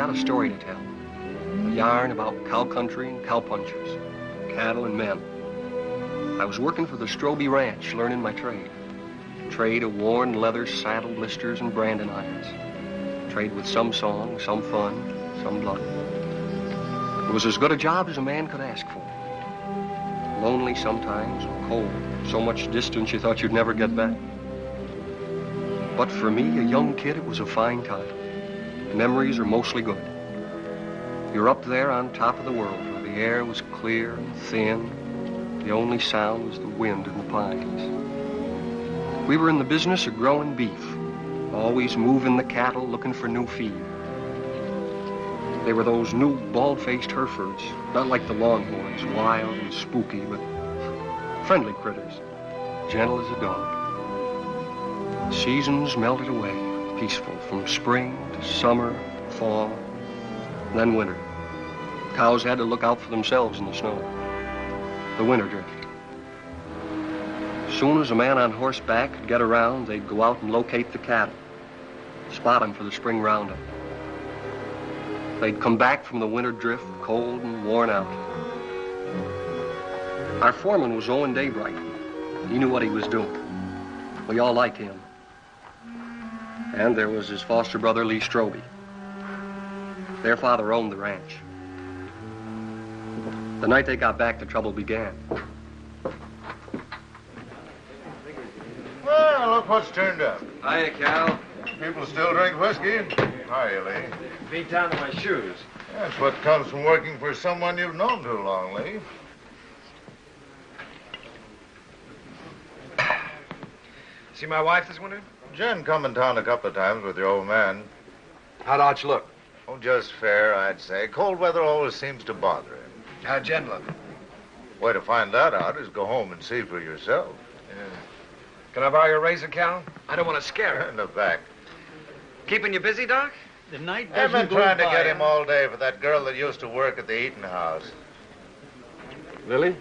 got a story to tell. A yarn about cow country and cowpunchers, cattle and men. I was working for the Strobie Ranch, learning my trade. Trade of worn leather saddle blisters and branding irons. Trade with some song, some fun, some blood. It was as good a job as a man could ask for. Lonely sometimes, or cold. So much distance you thought you'd never get back. But for me, a young kid, it was a fine time. Memories are mostly good. You're up there on top of the world where the air was clear and thin. The only sound was the wind in the pines. We were in the business of growing beef, always moving the cattle, looking for new feed. They were those new bald-faced Herefords, not like the Longhorns, wild and spooky, but friendly critters, gentle as a dog. The seasons melted away, peaceful, from spring to summer, fall, then winter. Cows had to look out for themselves in the snow. The winter drift. As soon as a man on horseback could get around, they'd go out and locate the cattle, spot them for the spring roundup. They'd come back from the winter drift, cold and worn out. Our foreman was Owen Daybright. He knew what he was doing. We all liked him. And there was his foster brother, Lee Strobie. Their father owned the ranch. The night they got back, the trouble began. Well, look what's turned up. Hiya, Cal. People still drink whiskey. Hiya, Lee. Beat down to my shoes. That's what comes from working for someone you've known too long, Lee. See my wife this winter? Jen come in town a couple of times with your old man. How'd Arch look? Oh, just fair, I'd say. Cold weather always seems to bother him. How'd Jen look? Way to find that out is go home and see for yourself. Yeah. Can I borrow your razor, Cal? I don't want to scare her. In the back. Keeping you busy, Doc? The night I've doesn't been go trying to by. get him all day for that girl that used to work at the eating house. Lily?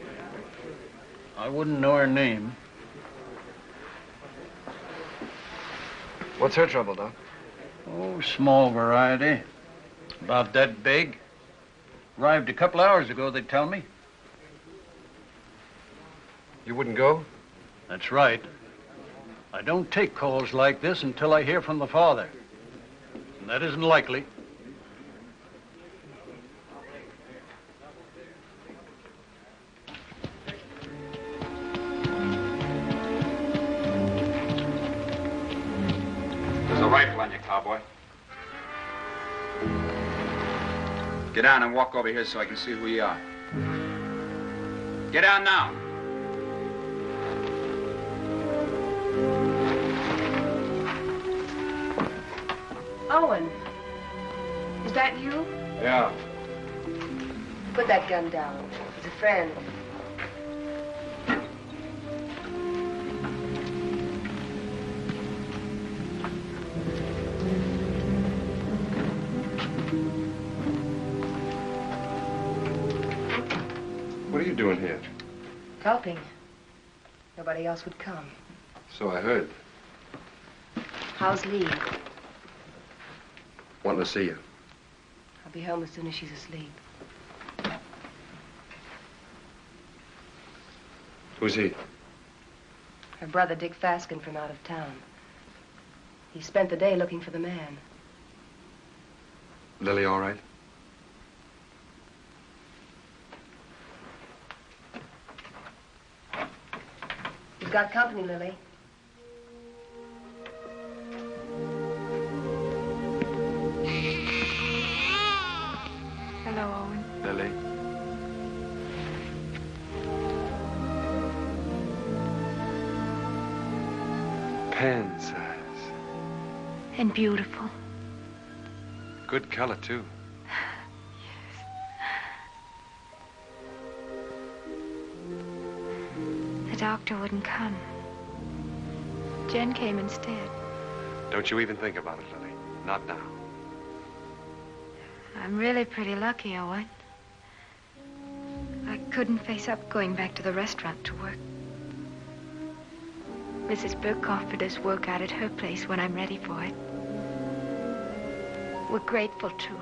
I wouldn't know her name. What's her trouble, Doc? Oh, small variety. About that big. Arrived a couple hours ago, they tell me. You wouldn't go? That's right. I don't take calls like this until I hear from the father. And that isn't likely. There's a rifle on you, cowboy. Get down and walk over here so I can see who you are. Get down now. Owen, is that you? Yeah. Put that gun down. He's a friend. What are you doing here? Helping. Nobody else would come. So I heard. How's Lee? Wanting to see you. I'll be home as soon as she's asleep. Who's he? Her brother, Dick Fasken, from out of town. He spent the day looking for the man. Lily all right? He's got company, Lily. Hello, Owen. Lily? Pen size. And beautiful. Good color, too. The doctor wouldn't come. Jen came instead. Don't you even think about it, Lily. Not now. I'm really pretty lucky, Owen. I couldn't face up going back to the restaurant to work. Mrs. Burke offered us work out at her place when I'm ready for it. We're grateful, too.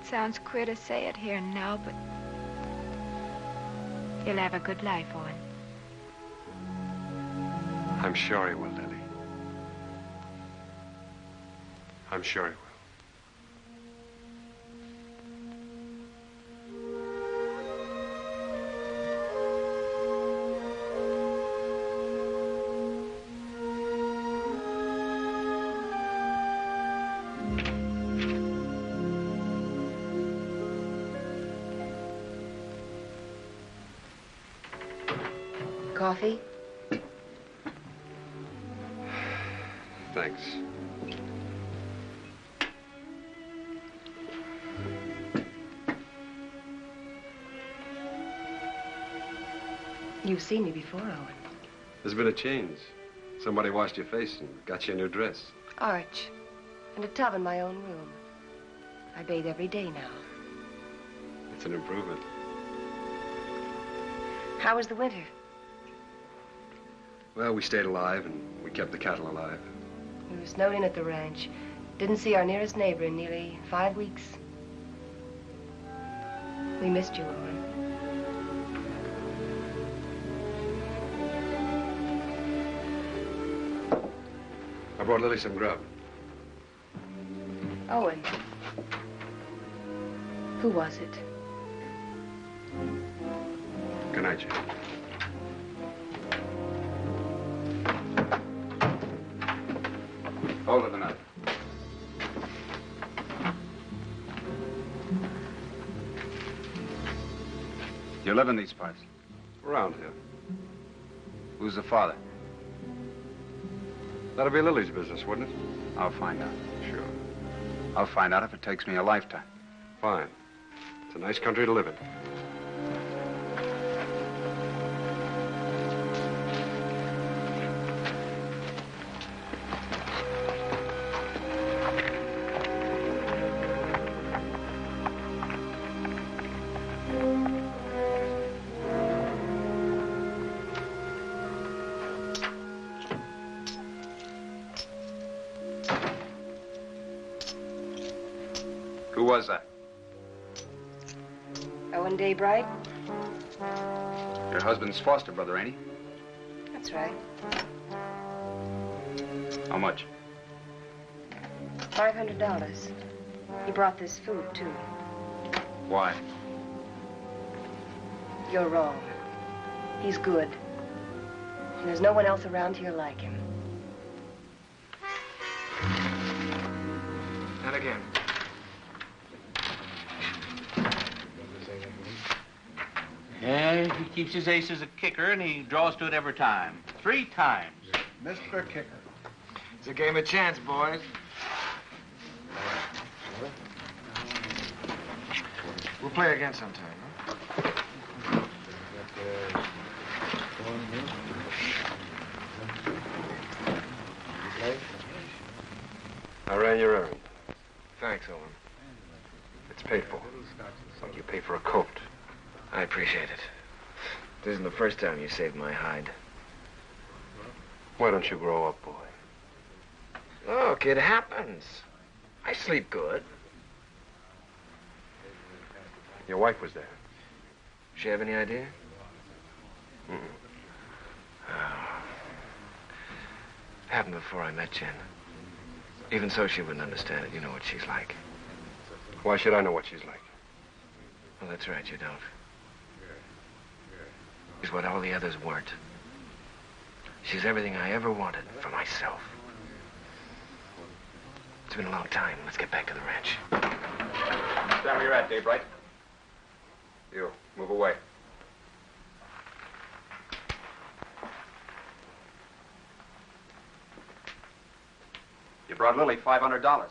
sounds queer to say it here and now, but he'll have a good life, Owen. I'm sure he will, Lily. I'm sure he will. Coffee? Thanks. You've seen me before, Owen. There's been a change. Somebody washed your face and got you a new dress. Arch. And a tub in my own room. I bathe every day now. It's an improvement. How was the winter? Well, we stayed alive and we kept the cattle alive. We were snowed in at the ranch. Didn't see our nearest neighbor in nearly 5 weeks. We missed you, Owen. I brought Lily some grub. Owen. Who was it? Good night, Jane. Hold it a minute. You live in these parts? Around here. Who's the father? That'll be Lily's business, wouldn't it? I'll find out. Sure. I'll find out if it takes me a lifetime. Fine. It's a nice country to live in. Who was that? Owen Daybright? Your husband's foster brother, ain't he? That's right. How much? $500. He brought this food, too. Why? You're wrong. He's good. And there's no one else around here like him. And again. Yeah, he keeps his ace as a kicker, and he draws to it every time. 3 times. Mr. Kicker. It's a game of chance, boys. We'll play again sometime, huh? I ran your errand. Thanks, Owen. It's paid for. Like you pay for a coat. I appreciate it. This isn't the first time you saved my hide. Why don't you grow up, boy? Look, it happens. I sleep good. Your wife was there. She have any idea? Mm-mm. Oh. Happened before I met Jen. Even so, she wouldn't understand it. You know what she's like. Why should I know what she's like? Well, that's right, you don't. She's what all the others weren't. She's everything I ever wanted for myself. It's been a long time. Let's get back to the ranch. Stand where you're at, Daybright. You, move away. You brought Lily $500.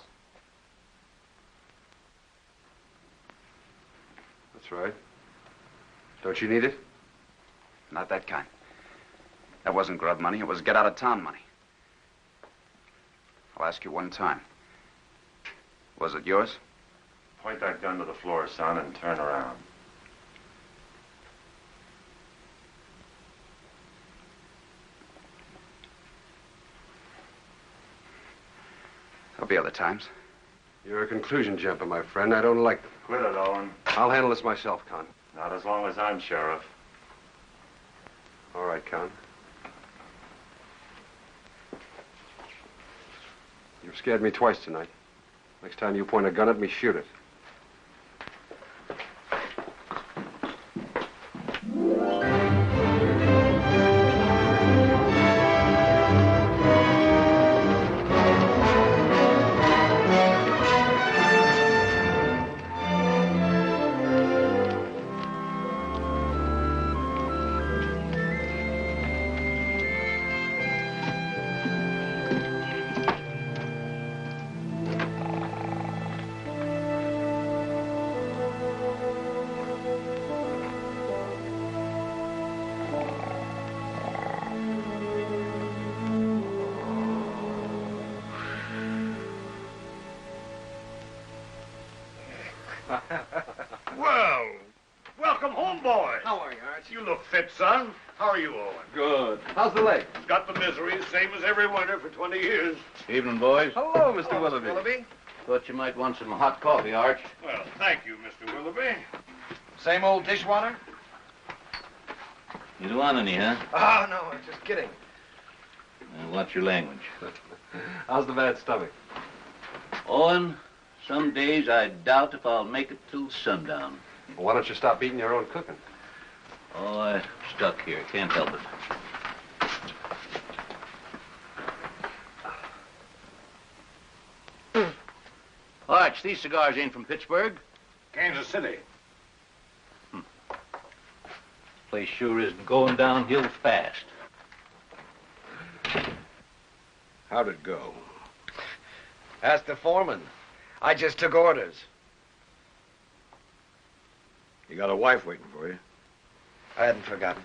That's right. Don't you need it? Not that kind. That wasn't grub money. It was get-out-of-town money. I'll ask you one time. Was it yours? Point that gun to the floor, son, and turn around. There'll be other times. You're a conclusion jumper, my friend. I don't like them. Quit it, Owen. I'll handle this myself, Con. Not as long as I'm sheriff. All right, Con. You've scared me twice tonight. Next time you point a gun at me, shoot it. Well, welcome home, boy. How are you, Arch? You look fit, son. How are you, Owen? Good. How's the leg? Got the misery, same as every winter for 20 years. Evening, boys. Hello, Mr. Willoughby. Thought you might want some hot coffee, Arch. Well, thank you, Mr. Willoughby. Same old dishwater? You don't want any, huh? Oh, no, I'm just kidding. Watch your language. How's the bad stomach? Owen, some days I doubt if I'll make it till sundown. Well, why don't you stop eating your own cooking? Oh, I'm stuck here. Can't help it. Arch, these cigars ain't from Pittsburgh. Kansas City. Place sure is going downhill fast. How'd it go? Ask the foreman. I just took orders. You got a wife waiting for you. I hadn't forgotten.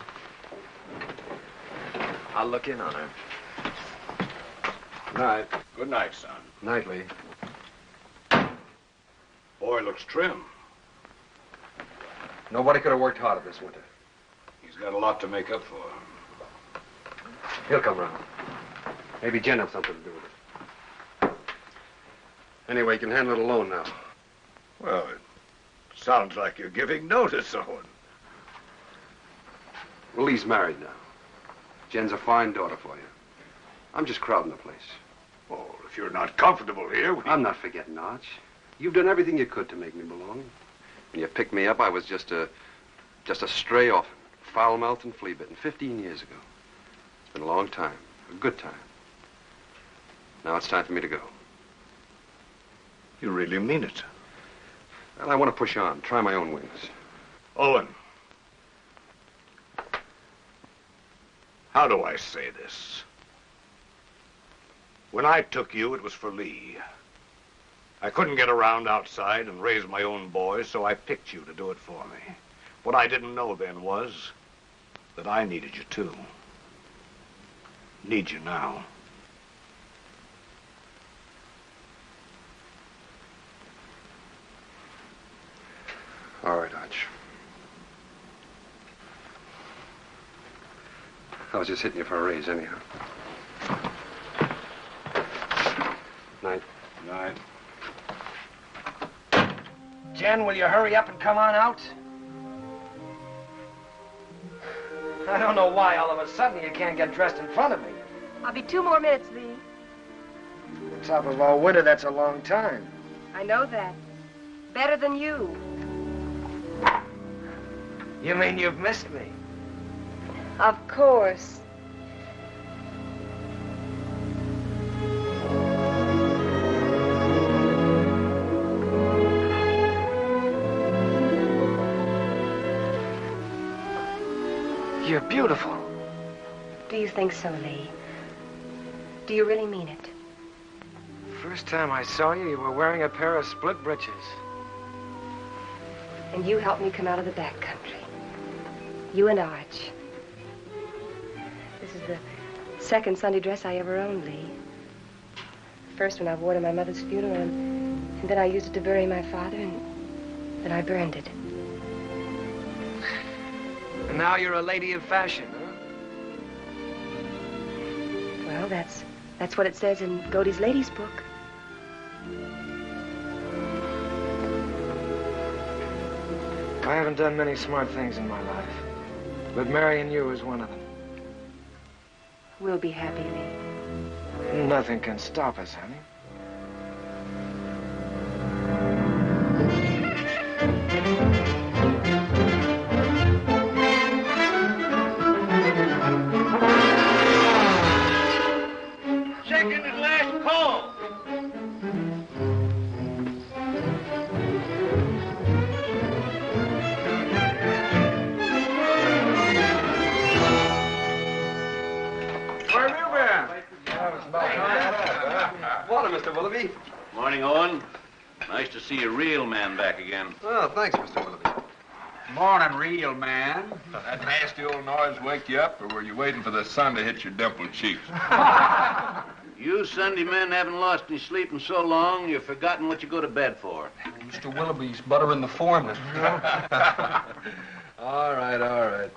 I'll look in on her. Night. Good night, son. Nightly. Boy looks trim. Nobody could have worked harder this winter. He's got a lot to make up for. He'll come round. Maybe Jen had something to do with it. Anyway, you can handle it alone now. Well, it sounds like you're giving notice, Owen. Well, Lee's married now. Jen's a fine daughter for you. I'm just crowding the place. Oh, if you're not comfortable here, I'm not forgetting, Arch. You've done everything you could to make me belong. When you picked me up, I was just a stray orphan, foul-mouthed and flea-bitten, 15 years ago. It's been a long time, a good time. Now it's time for me to go. You really mean it. Well, I want to push on, try my own wings. Owen. How do I say this? When I took you, it was for Lee. I couldn't get around outside and raise my own boys, so I picked you to do it for me. What I didn't know then was that I needed you too. Need you now. All right, Arch. I was just hitting you for a raise anyhow. Night. Night. Jen, will you hurry up and come on out? I don't know why all of a sudden you can't get dressed in front of me. I'll be 2 more minutes, Lee. On top of all winter, that's a long time. I know that. Better than you. You mean you've missed me? Of course. You're beautiful. Do you think so, Lee? Do you really mean it? First time I saw you, you were wearing a pair of split breeches. And you helped me come out of the back country. You and Arch. This is the second Sunday dress I ever owned, Lee. First one I wore to my mother's funeral, and then I used it to bury my father, and then I burned it. And now you're a lady of fashion, huh? Well, that's what it says in Godey's ladies' book. I haven't done many smart things in my life, but marrying you is one of them. We'll be happy, Lee. Nothing can stop us, honey. Second and last call. Where have you been? Morning, Mr. Willoughby. Morning, Owen. Nice to see a real man back again. Oh, thanks, Mr. Willoughby. Morning, real man. That nasty old noise wake you up, or were you waiting for the sun to hit your dimpled cheeks? You Sunday men haven't lost any sleep in so long, you've forgotten what you go to bed for. Mr. Willoughby's buttering the form, Mr. All right.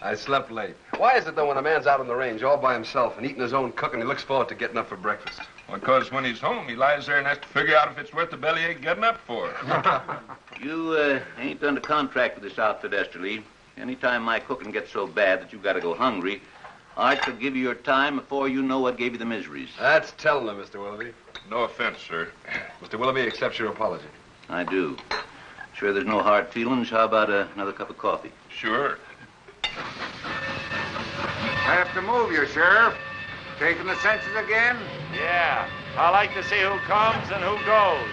I slept late. Why is it, though, when a man's out on the range all by himself and eating his own cooking, he looks forward to getting up for breakfast? Because when he's home, he lies there and has to figure out if it's worth the bellyache getting up for. You ain't done a contract with this outfit, Esther Lee. Anytime my cooking gets so bad that you've got to go hungry, I could give you your time before you know what gave you the miseries. That's telling him, Mr. Willoughby. No offense, sir. Mr. Willoughby accepts your apology. I do. Sure there's no hard feelings? How about another cup of coffee? Sure. I have to move you, Sheriff. Taking the census again? Yeah. I like to see who comes and who goes.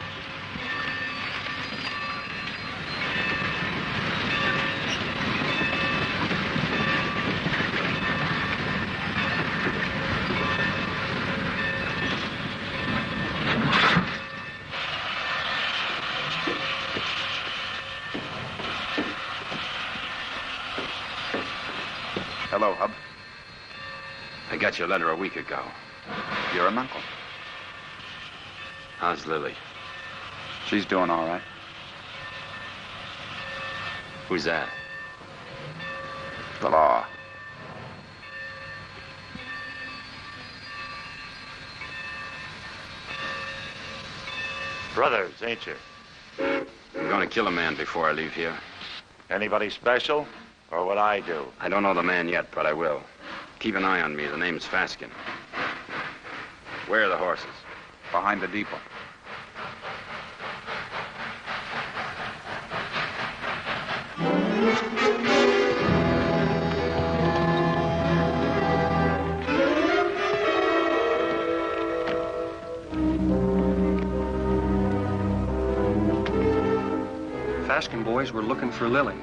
Hello, Hub. I got your letter a week ago. You're an uncle. How's Lily? She's doing all right. Who's that? The law. Brothers, ain't you? I'm going to kill a man before I leave here. Anybody special? Or what I do? I don't know the man yet, but I will. Keep an eye on me. The name's Fasken. Where are the horses? Behind the depot. Fasken boys were looking for Lily.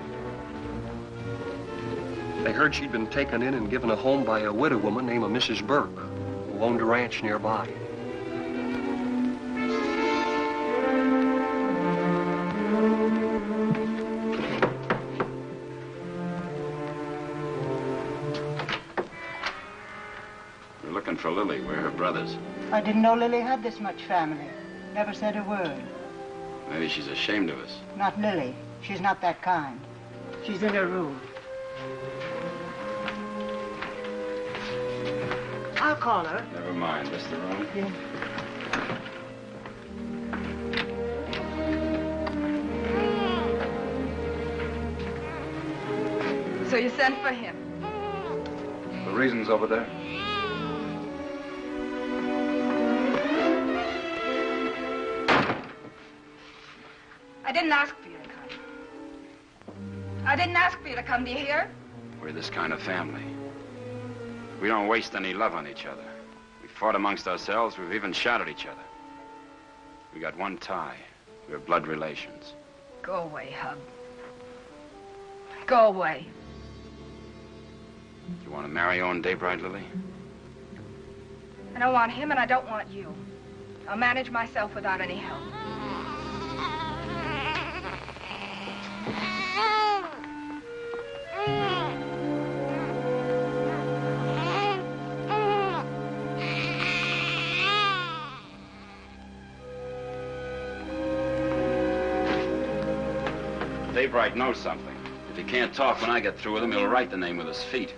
They heard she'd been taken in and given a home by a widow woman named Mrs. Burke, who owned a ranch nearby. We're looking for Lily. We're her brothers. I didn't know Lily had this much family. Never said a word. Maybe she's ashamed of us. Not Lily. She's not that kind. She's in her room. I'll call her. Never mind. This the room? Yeah. So you sent for him? The reason's over there. I didn't ask for you to come. I didn't ask for you to come. Do you hear? We're this kind of family. We don't waste any love on each other. We fought amongst ourselves. We've even shot at each other. We got one tie. We're blood relations. Go away, Hub. Go away. You want to marry Owen Daybright, Lily? I don't want him and I don't want you. I'll manage myself without any help. Daybright knows something. If he can't talk when I get through with him, he'll write the name with his feet.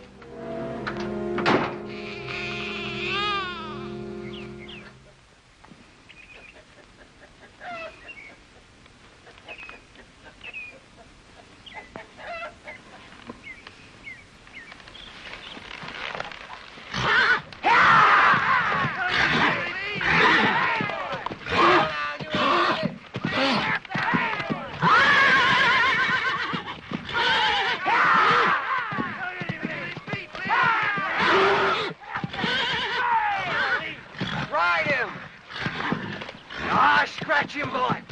scratch him, boy.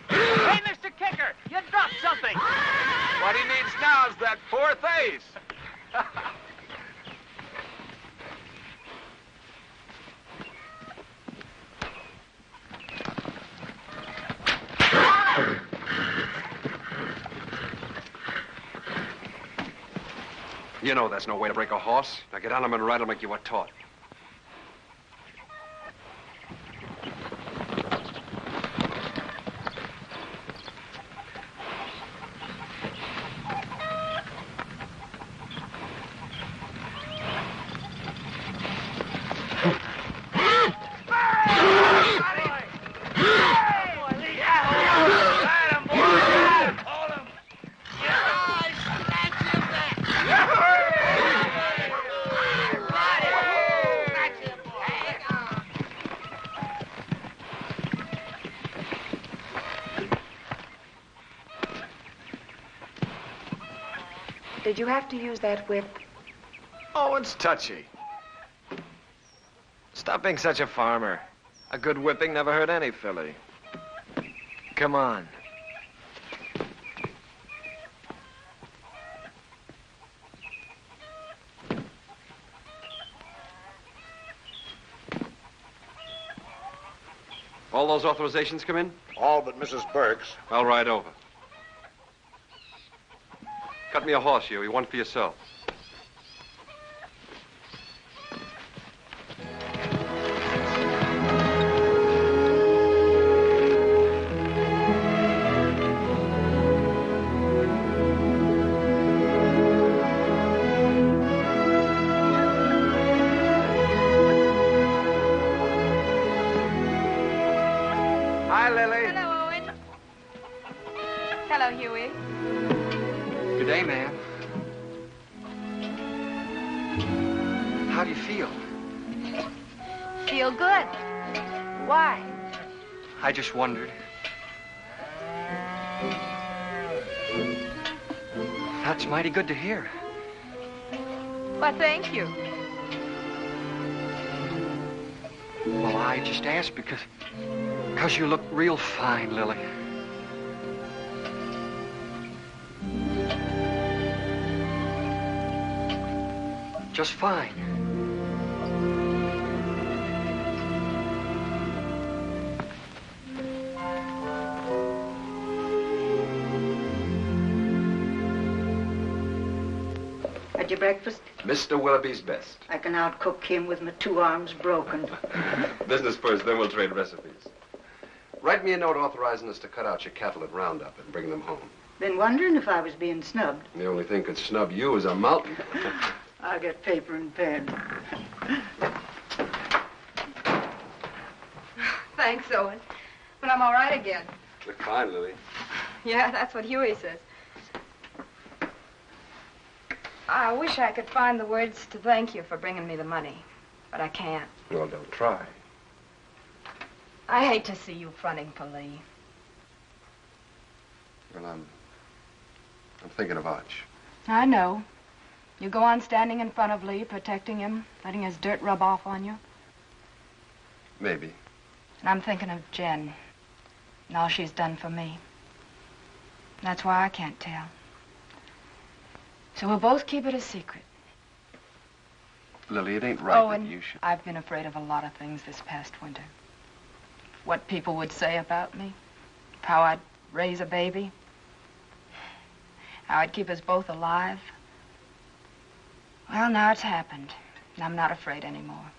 Hey, Mr. Kicker, you dropped something. What he needs now is that fourth ace. You know that's no way to break a horse. Now get on him and ride. I'll make you a taut. Did you have to use that whip? Oh, it's touchy. Stop being such a farmer. A good whipping never hurt any filly. Come on. All those authorizations come in? All but Mrs. Burke's. I'll ride over. Cut me a horse, Huey. One for yourself. Hi, Lily. Hello, Owen. Hello, Huey. Good day, ma'am. How do you feel? Feel good. Why? I just wondered. That's mighty good to hear. Why, thank you. Well, I just asked because you look real fine, Lily. Just fine. Had your breakfast? Mr. Willoughby's best. I can outcook him with my 2 arms broken. Business first, then we'll trade recipes. Write me a note authorizing us to cut out your cattle at Roundup and bring them home. Been wondering if I was being snubbed. The only thing could snub you is a mountain. I'll get paper and pen. Thanks, Owen. But I'm all right again. Look fine, Lily. Yeah, that's what Huey says. I wish I could find the words to thank you for bringing me the money, but I can't. Well, don't try. I hate to see you fronting for Lee. Well, I'm thinking of Arch. I know. You go on standing in front of Lee, protecting him, letting his dirt rub off on you. Maybe. And I'm thinking of Jen and all she's done for me. That's why I can't tell. So we'll both keep it a secret. Lily, it ain't right Owen, that you should... I've been afraid of a lot of things this past winter. What people would say about me, how I'd raise a baby, how I'd keep us both alive. Well, now it's happened, and I'm not afraid anymore.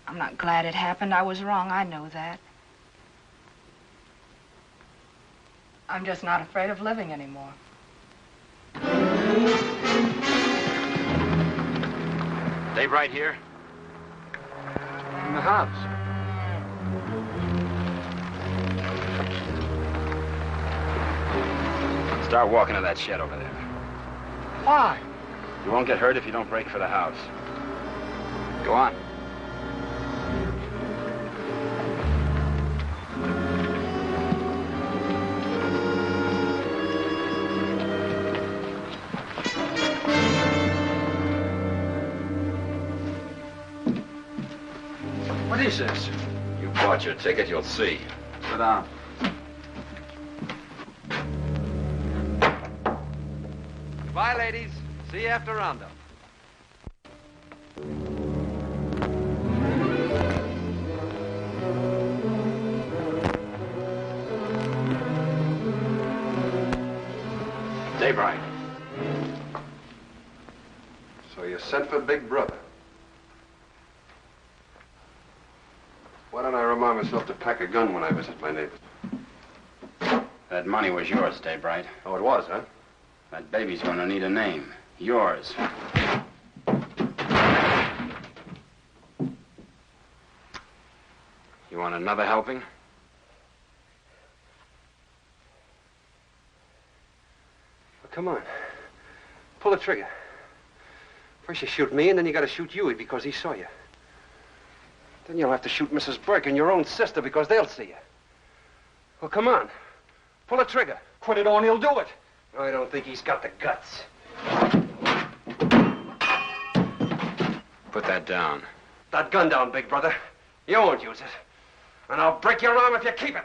I'm not glad it happened. I was wrong. I know that. I'm just not afraid of living anymore. Daybright here? In the house. Start walking to that shed over there. Why? You won't get hurt if you don't break for the house. Go on. What is this? You bought your ticket, you'll see. Sit down. Goodbye, ladies. See you after roundup. Daybright. So you sent for Big Brother. Why don't I remind myself to pack a gun when I visit my neighbors? That money was yours, Daybright. Oh, it was, huh? That baby's gonna need a name. Yours. You want another helping? Well, come on. Pull the trigger. First you shoot me, and then you gotta shoot Huey because he saw you. Then you'll have to shoot Mrs. Burke and your own sister because they'll see you. Well, come on. Pull the trigger. Put it on, he'll do it. I don't think he's got the guts. Put that down. That gun down, Big Brother. You won't use it. And I'll break your arm if you keep it.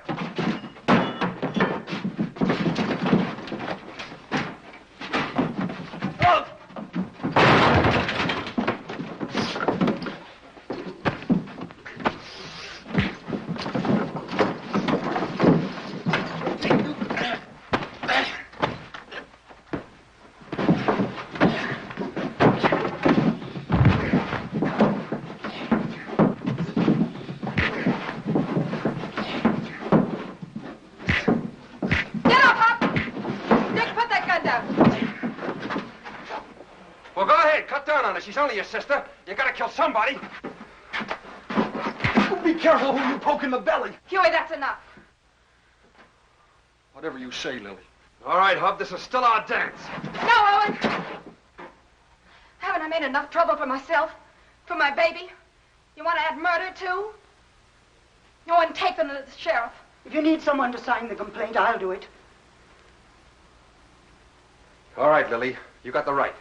She's only your sister. You gotta kill somebody. Be careful who you poke in the belly. Huey, that's enough. Whatever you say, Lily. All right, Hub, this is still our dance. No, Owen. Haven't I made enough trouble for myself? For my baby? You want to add murder, too? Owen, take them to the sheriff. If you need someone to sign the complaint, I'll do it. All right, Lily. You got the right.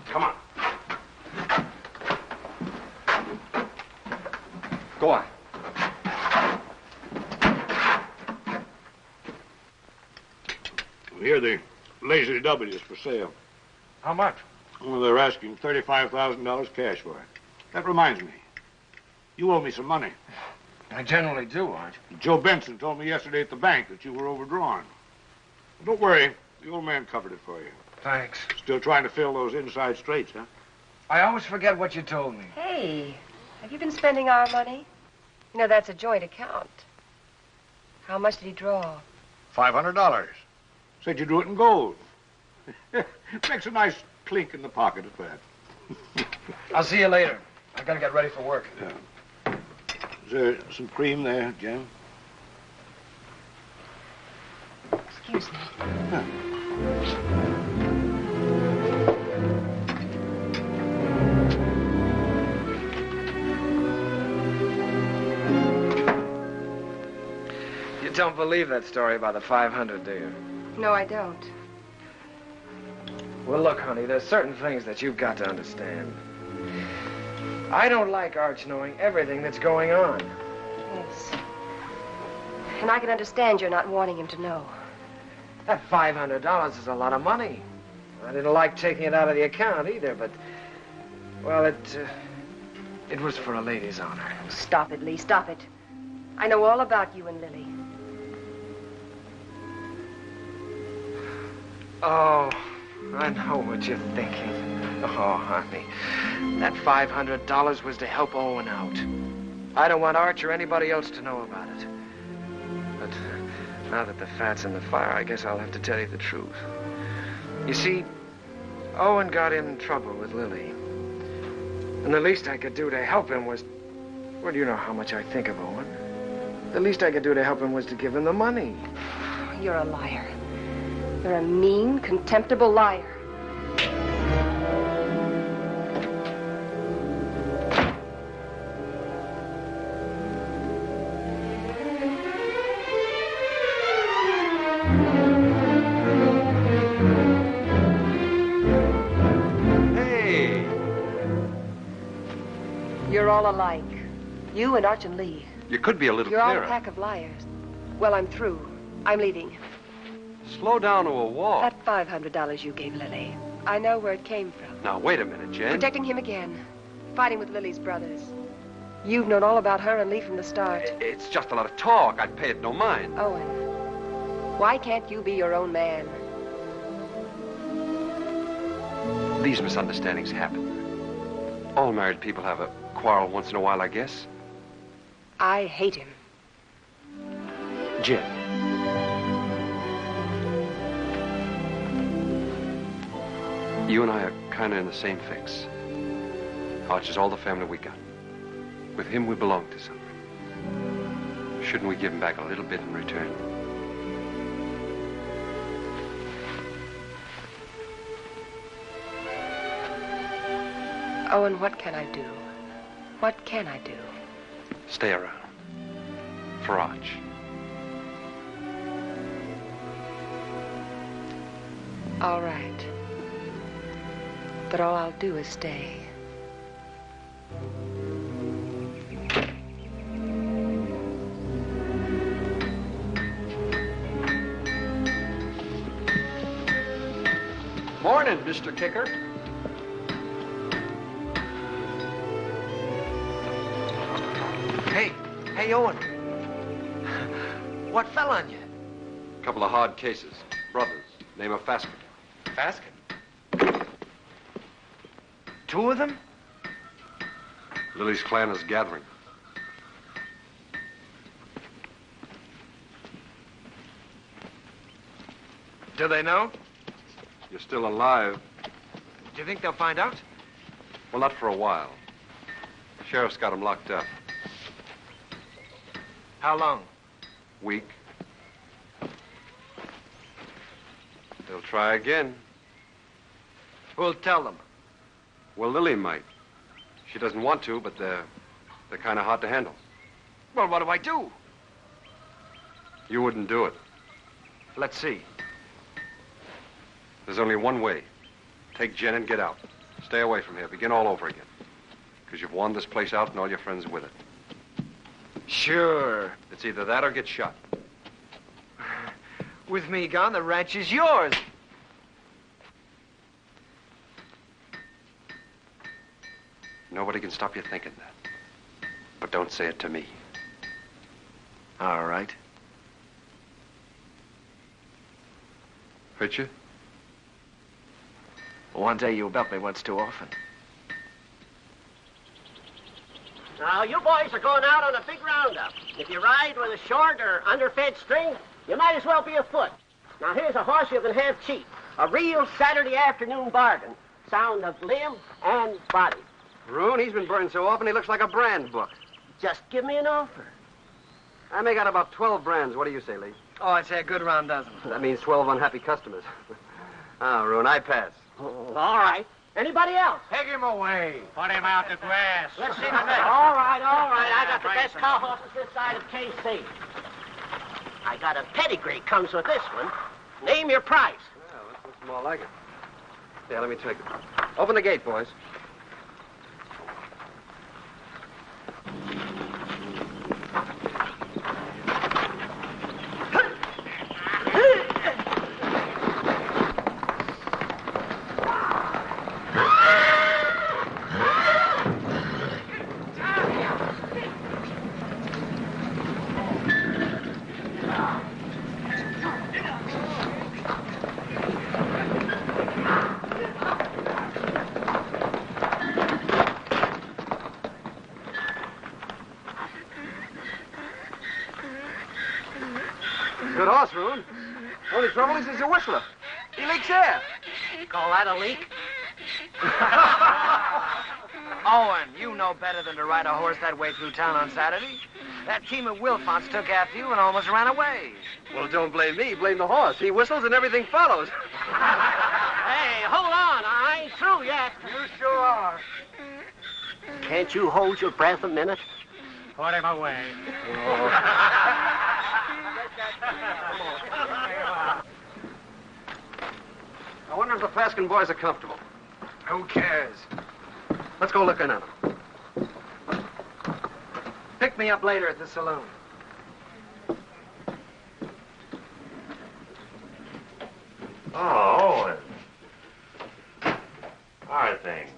Come on. Go on. Here, the Lazy W is for sale. How much? Well, they're asking $35,000 cash for it. That reminds me. You owe me some money. I generally do, Arch. Joe Benson told me yesterday at the bank that you were overdrawn. Don't worry. The old man covered it for you. Thanks. Still trying to fill those inside straights, huh? I always forget what you told me. Hey, have you been spending our money? You know, that's a joint account. How much did he draw? $500. Said you drew it in gold. Makes a nice clink in the pocket at that. I'll see you later. I gotta get ready for work. Yeah. Is there some cream there, Jim? Excuse me. Huh. You don't believe that story about the 500, do you? No, I don't. Well, look, honey, there's certain things that you've got to understand. I don't like Arch knowing everything that's going on. Yes. And I can understand you're not wanting him to know. That $500 is a lot of money. I didn't like taking it out of the account either, but, well, it was for a lady's honor. Stop it, Lee, stop it. I know all about you and Lily. Oh, I know what you're thinking. Oh, honey, that $500 was to help Owen out. I don't want Arch or anybody else to know about it. But now that the fat's in the fire, I guess I'll have to tell you the truth. You see, Owen got in trouble with Lily. And the least I could do to help him was... Well, you know how much I think of Owen. The least I could do to help him was to give him the money. You're a liar. You're a mean, contemptible liar. Hey! You're all alike. You and Arch and Lee. You could be a little You're all clearer. a pack of liars. Well, I'm through. I'm leaving. Slow down to a walk. That $500 you gave Lily, I know where it came from. Now, wait a minute, Jen. Protecting him again. Fighting with Lily's brothers. You've known all about her and Lee from the start. It's just a lot of talk. I'd pay it no mind. Owen, why can't you be your own man? These misunderstandings happen. All married people have a quarrel once in a while, I guess. I hate him. Jen. You and I are kind of in the same fix. Arch is all the family we got. With him, we belong to something. Shouldn't we give him back a little bit in return? Owen, what can I do? What can I do? Stay around. For Arch. All right. But all I'll do is stay. Morning, Mr. Kicker. Hey, Owen. What fell on you? A couple of hard cases. Brothers. Name of Fasken. Fasken? Two of them? Lily's clan is gathering. Do they know? You're still alive. Do you think they'll find out? Well, not for a while. The sheriff's got him locked up. How long? Week. They'll try again. Who'll tell them? Well, Lily might. She doesn't want to, but they're kind of hard to handle. Well, what do I do? You wouldn't do it. Let's see. There's only one way. Take Jen and get out. Stay away from here. Begin all over again. Because you've won this place out and all your friends with it. Sure. It's either that or get shot. With me gone, the ranch is yours. Nobody can stop you thinking that. But don't say it to me. All right. Hurt you? One day you belt me once too often. Now, you boys are going out on a big roundup. If you ride with a short or underfed string, you might as well be afoot. Now, here's a horse you can have cheap. A real Saturday afternoon bargain. Sound of limb and body. Rune, he's been burned so often he looks like a brand book. Just give me an offer. I make out about 12 brands. What do you say, Lee? Oh, I'd say a good round dozen. That means 12 unhappy customers. Rune, I pass. Oh, all right. Anybody else? Take him away. Put him out to grass. Let's see the next. All right. I got the best cow horses this side of KC. I got a pedigree comes with this one. Name your price. Well, this looks more like it. Yeah, let me take it. Open the gate, boys. Good horse, Rune. Only trouble is he's a whistler. He leaks air. Call that a leak? Owen, you know better than to ride a horse that way through town on Saturday. That team of Wilfonts took after you and almost ran away. Well, don't blame me. Blame the horse. He whistles and everything follows. Hey, hold on. I ain't through yet. You sure are. Can't you hold your breath a minute? Put him away. I wonder if the Fasken boys are comfortable. Who cares? Let's go look in on them. pick me up later at the saloon. Oh, Owen. How are things?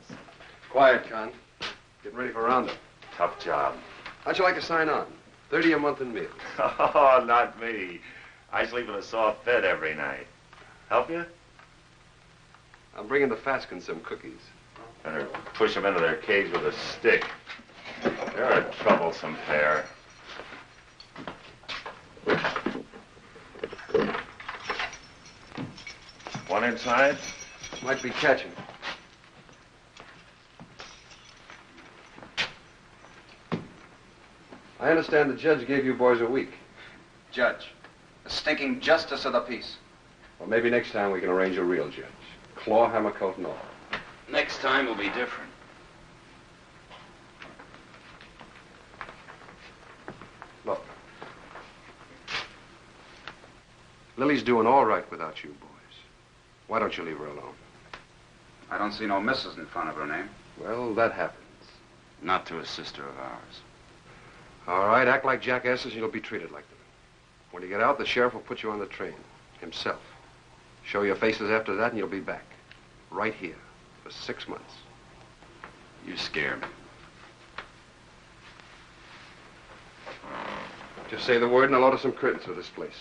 Quiet, Con. Getting ready for roundup. Tough job. How'd you like to sign on? 30 a month in meals. Oh, not me. I sleep in a soft bed every night. Help you? I'm bringing the Fasken some cookies. Better push them into their cage with a stick. They're a troublesome pair. One inside? Might be catching. I understand the judge gave you boys a week. Judge, the stinking justice of the peace. Well, maybe next time we can arrange a real judge. Claw, hammer, coat, and all. Next time will be different. Look. Lily's doing all right without you boys. Why don't you leave her alone? I don't see no missus in front of her name. Well, that happens. Not to a sister of ours. All right, act like jackasses and you'll be treated like them. When you get out, the sheriff will put you on the train. Himself. Show your faces after that and you'll be back. Right here. For 6 months. You scare me. Just say the word and I'll order some curtains for this place.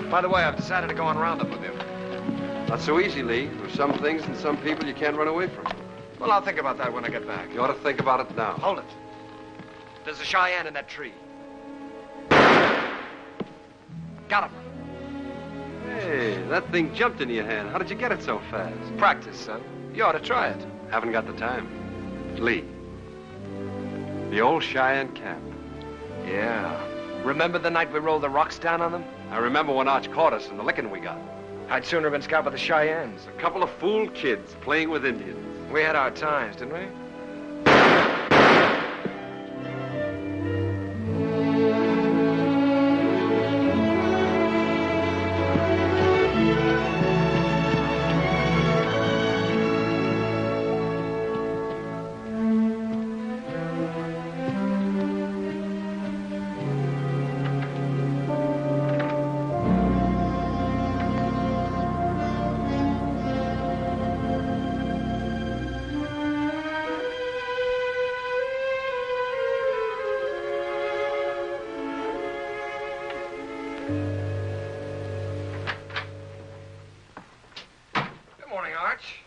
By the way, I've decided to go on roundup with you. Not so easy, Lee. There's some things and some people you can't run away from. Well, I'll think about that when I get back. You ought to think about it now. Hold it. There's a Cheyenne in that tree. Got him. Hey, that thing jumped into your hand. How did you get it so fast? Practice, son. You ought to try it. Haven't got the time. Lee. The old Cheyenne camp. Yeah. Remember the night we rolled the rocks down on them? I remember when Arch caught us and the licking we got. I'd sooner have been scalped by the Cheyennes. A couple of fool kids playing with Indians. We had our times, didn't we?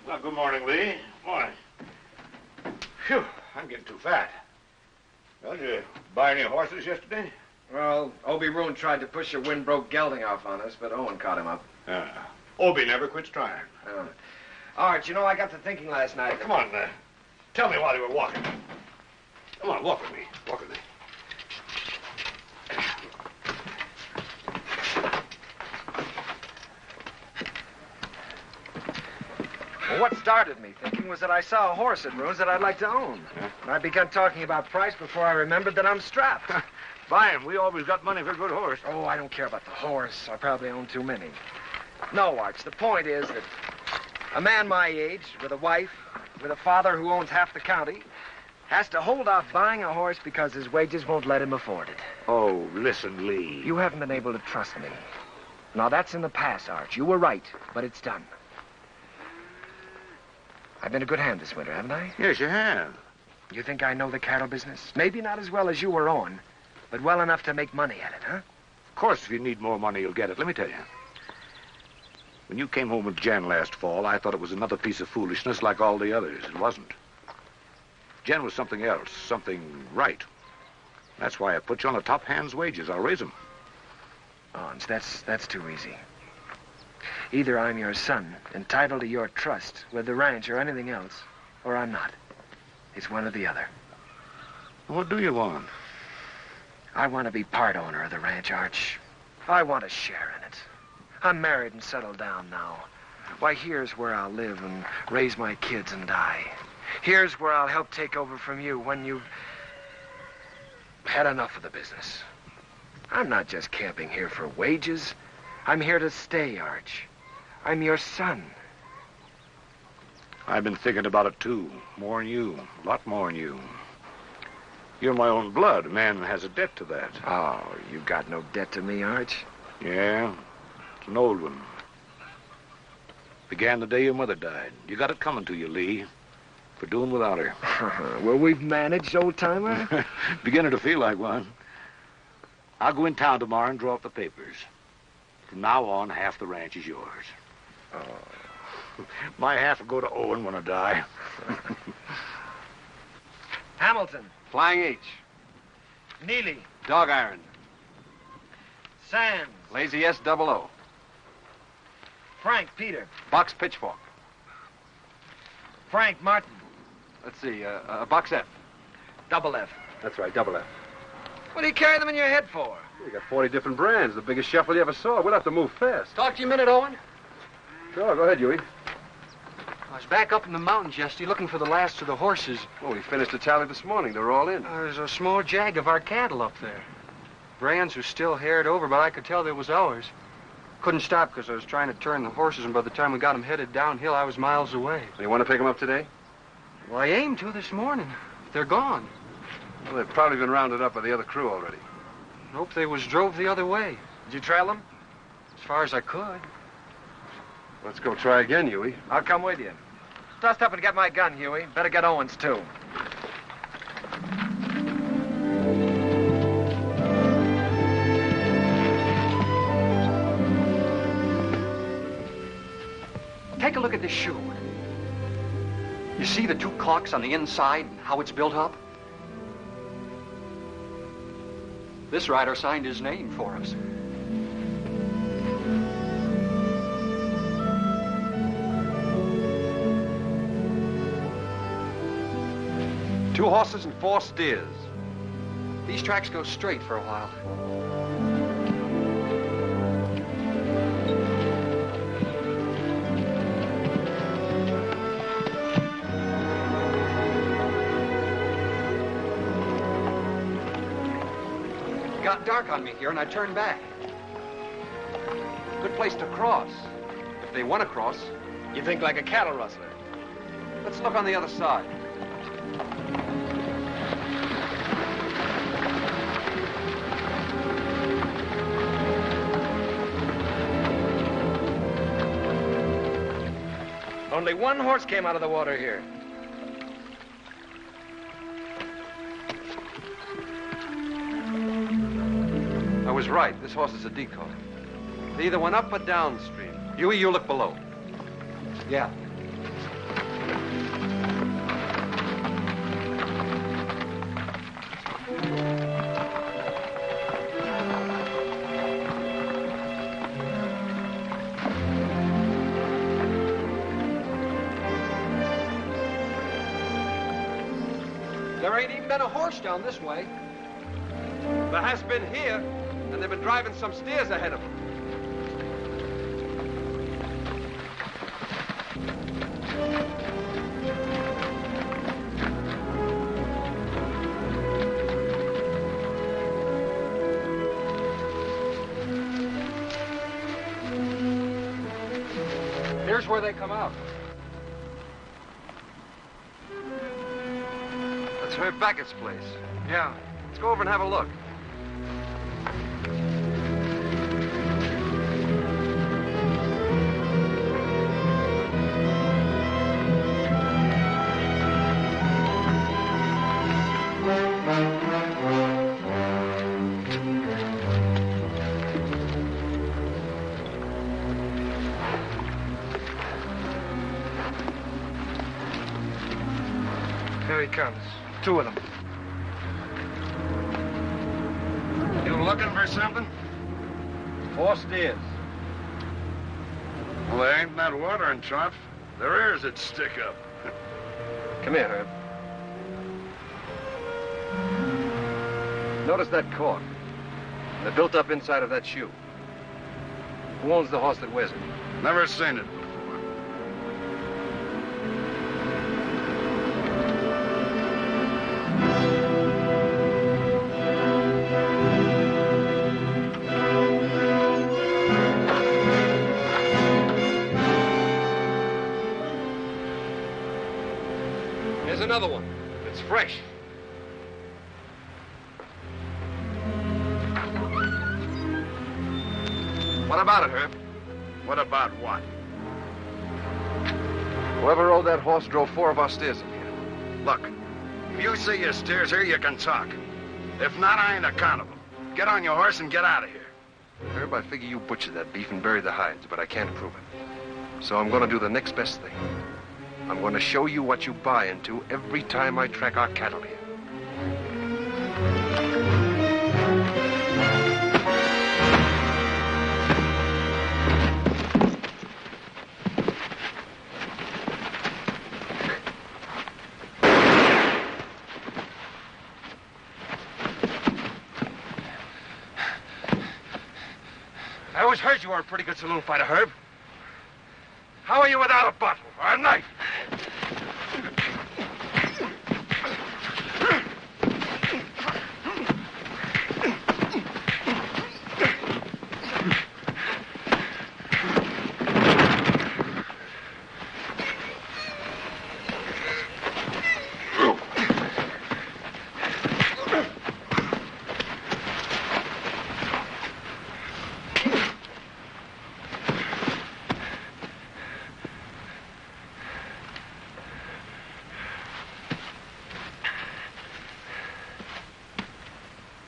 Well, good morning, Lee. Morning. Phew, I'm getting too fat. Well, did you buy any horses yesterday? Well, Obie Roon tried to push a wind-broke gelding off on us, but Owen caught him up. Obie never quits trying. Arch, you know, I got to thinking last night. Come on, tell me while you were walking. Come on, walk with me. Walk with me. Well, what started me thinking was that I saw a horse at Roon's that I'd like to own. And I began talking about price before I remembered that I'm strapped. Buy him. We always got money for a good horse. Oh, I don't care about the horse. I probably own too many. No, Arch, the point is that a man my age, with a wife, with a father who owns half the county, has to hold off buying a horse because his wages won't let him afford it. Oh, listen, Lee. You haven't been able to trust me. Now, that's in the past, Arch. You were right, but it's done. I've been a good hand this winter, haven't I? Yes, you have. You think I know the cattle business? Maybe not as well as you or Owen, but well enough to make money at it, huh? Of course, if you need more money, you'll get it. Let me tell you. When you came home with Jen last fall, I thought it was another piece of foolishness like all the others. It wasn't. Jen was something else, something right. That's why I put you on the top hand's wages. I'll raise them. Oh, that's too easy. Either I'm your son, entitled to your trust with the ranch or anything else, or I'm not. It's one or the other. What do you want? I want to be part owner of the ranch, Arch. I want a share in it. I'm married and settled down now. Why, here's where I'll live and raise my kids and die. Here's where I'll help take over from you when you've had enough of the business. I'm not just camping here for wages. I'm here to stay, Arch. I'm your son. I've been thinking about it, too. More than you. A lot more than you. You're my own blood. A man has a debt to that. Oh, you got no debt to me, Arch. Yeah, it's an old one. Began the day your mother died. You got it coming to you, Lee, for doing without her. Well, we've managed, old-timer. Beginning to feel like one. I'll go in town tomorrow and draw up the papers. From now on, half the ranch is yours. Oh. My half will go to Owen when I die. Hamilton. Flying H. Neely. Dog iron. Sands. Lazy S-00. Frank Peter. Box pitchfork. Frank Martin. Let's see, box F. Double F. That's right, double F. What do you carry them in your head for? You got 40 different brands, the biggest shuffle you ever saw. We'll have to move fast. Talk to you a minute, Owen. Sure, go ahead, Huey. I was back up in the mountains yesterday looking for the last of the horses. Well, we finished the tally this morning. They're all in. There's a small jag of our cattle up there. Brands were still haired over, but I could tell that was ours. Couldn't stop because I was trying to turn the horses, and by the time we got them headed downhill, I was miles away. You want to pick them up today? Well, I aimed to this morning. They're gone. Well, they've probably been rounded up by the other crew already. Nope, they was drove the other way. Did you trail them? As far as I could. Let's go try again, Huey. I'll come with you. Dust up and get my gun, Huey. Better get Owen's, too. Take a look at this shoe. You see the two clocks on the inside and how it's built up? This rider signed his name for us. Two horses and 4 steers. These tracks go straight for a while. It got dark on me here, and I turned back. Good place to cross. If they want to cross. You think like a cattle rustler. Let's look on the other side. Only one horse came out of the water here. I was right. This horse is a decoy. They either went up or downstream. Huey, you look below. Yeah. There ain't even been a horse down this way. There has been here, and they've been driving some steers ahead of them. Here's where they come out. That's Herb Beckett's place. Yeah. Let's go over and have a look. Here he comes. 2 of them. You looking for something? 4 steers. Well, there ain't that watering trough. There is that stick up. Come here, Herb. Notice that cork. They're built up inside of that shoe. Who owns the horse that wears it? Never seen it. There's another one. It's fresh. What about it, Herb? What about what? Whoever rode that horse drove 4 of our steers in here. Look, if you see your steers here, you can talk. If not, I ain't accountable. Get on your horse and get out of here. Herb, I figure you butchered that beef and buried the hides, but I can't prove it. So I'm going to do the next best thing. I'm going to show you what you buy into every time I track our cattle here. I always heard you were a pretty good saloon fighter, Herb. How are you without a bottle or a knife?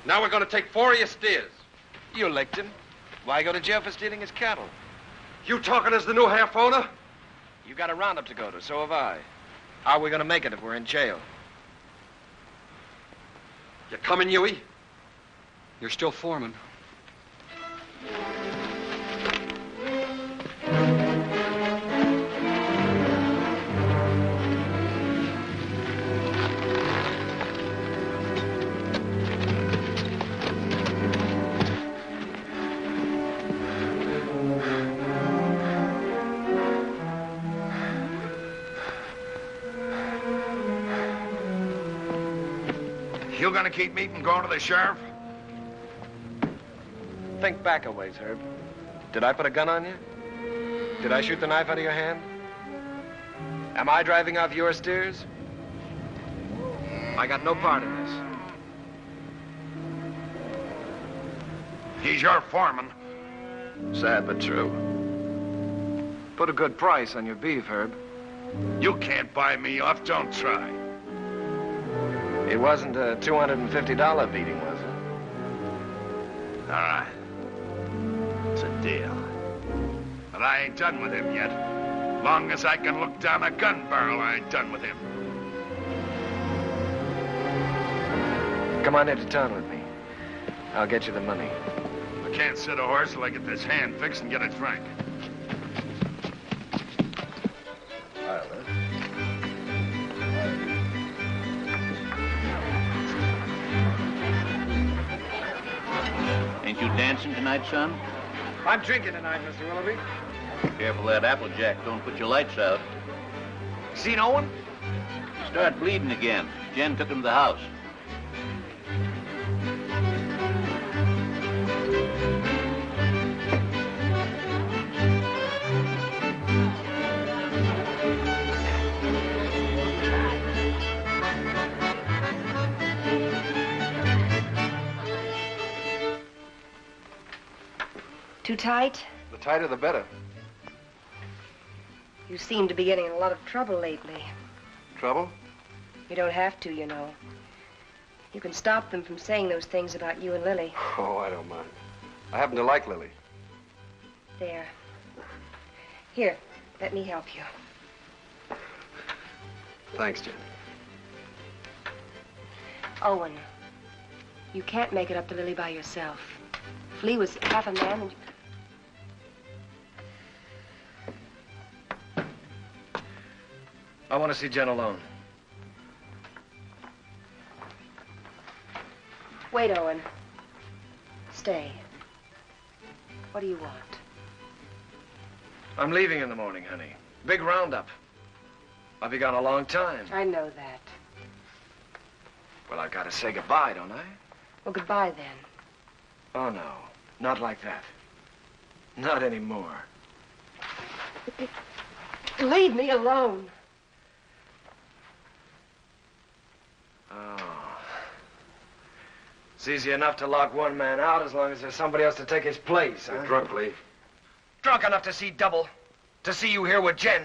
Now we're going to take 4 of your steers. You licked him. Why go to jail for stealing his cattle? You talking as the new half owner? You got a roundup to go to, so have I. How are we going to make it if we're in jail? You coming, Huey? You're still foreman. You gonna keep me from going to the sheriff? Think back a ways, Herb. Did I put a gun on you? Did I shoot the knife out of your hand? Am I driving off your steers? I got no part in this. He's your foreman. Sad but true. Put a good price on your beef, Herb. You can't buy me off, don't try. It wasn't a $250 beating, was it? All right. It's a deal. But I ain't done with him yet. Long as I can look down a gun barrel, I ain't done with him. Come on into town with me. I'll get you the money. I can't sit a horse till I get this hand fixed and get it frank. Ain't you dancing tonight, son? I'm drinking tonight, Mr. Willoughby. Careful that Applejack don't put your lights out. Seen Owen? Start bleeding again. Jen took him to the house. Too tight? The tighter, the better. You seem to be getting in a lot of trouble lately. Trouble? You don't have to, you know. You can stop them from saying those things about you and Lily. Oh, I don't mind. I happen to like Lily. There. Here, let me help you. Thanks, Jen. Owen, you can't make it up to Lily by yourself. If Lee was half a man and... I want to see Jen alone. Wait, Owen. Stay. What do you want? I'm leaving in the morning, honey. Big roundup. I'll be gone a long time. I know that. Well, I've got to say goodbye, don't I? Well, goodbye, then. Oh, no. Not like that. Not anymore. Leave me alone. Oh. It's easy enough to lock one man out as long as there's somebody else to take his place, huh? You're drunk, Lee. Drunk enough to see double. To see you here with Jen.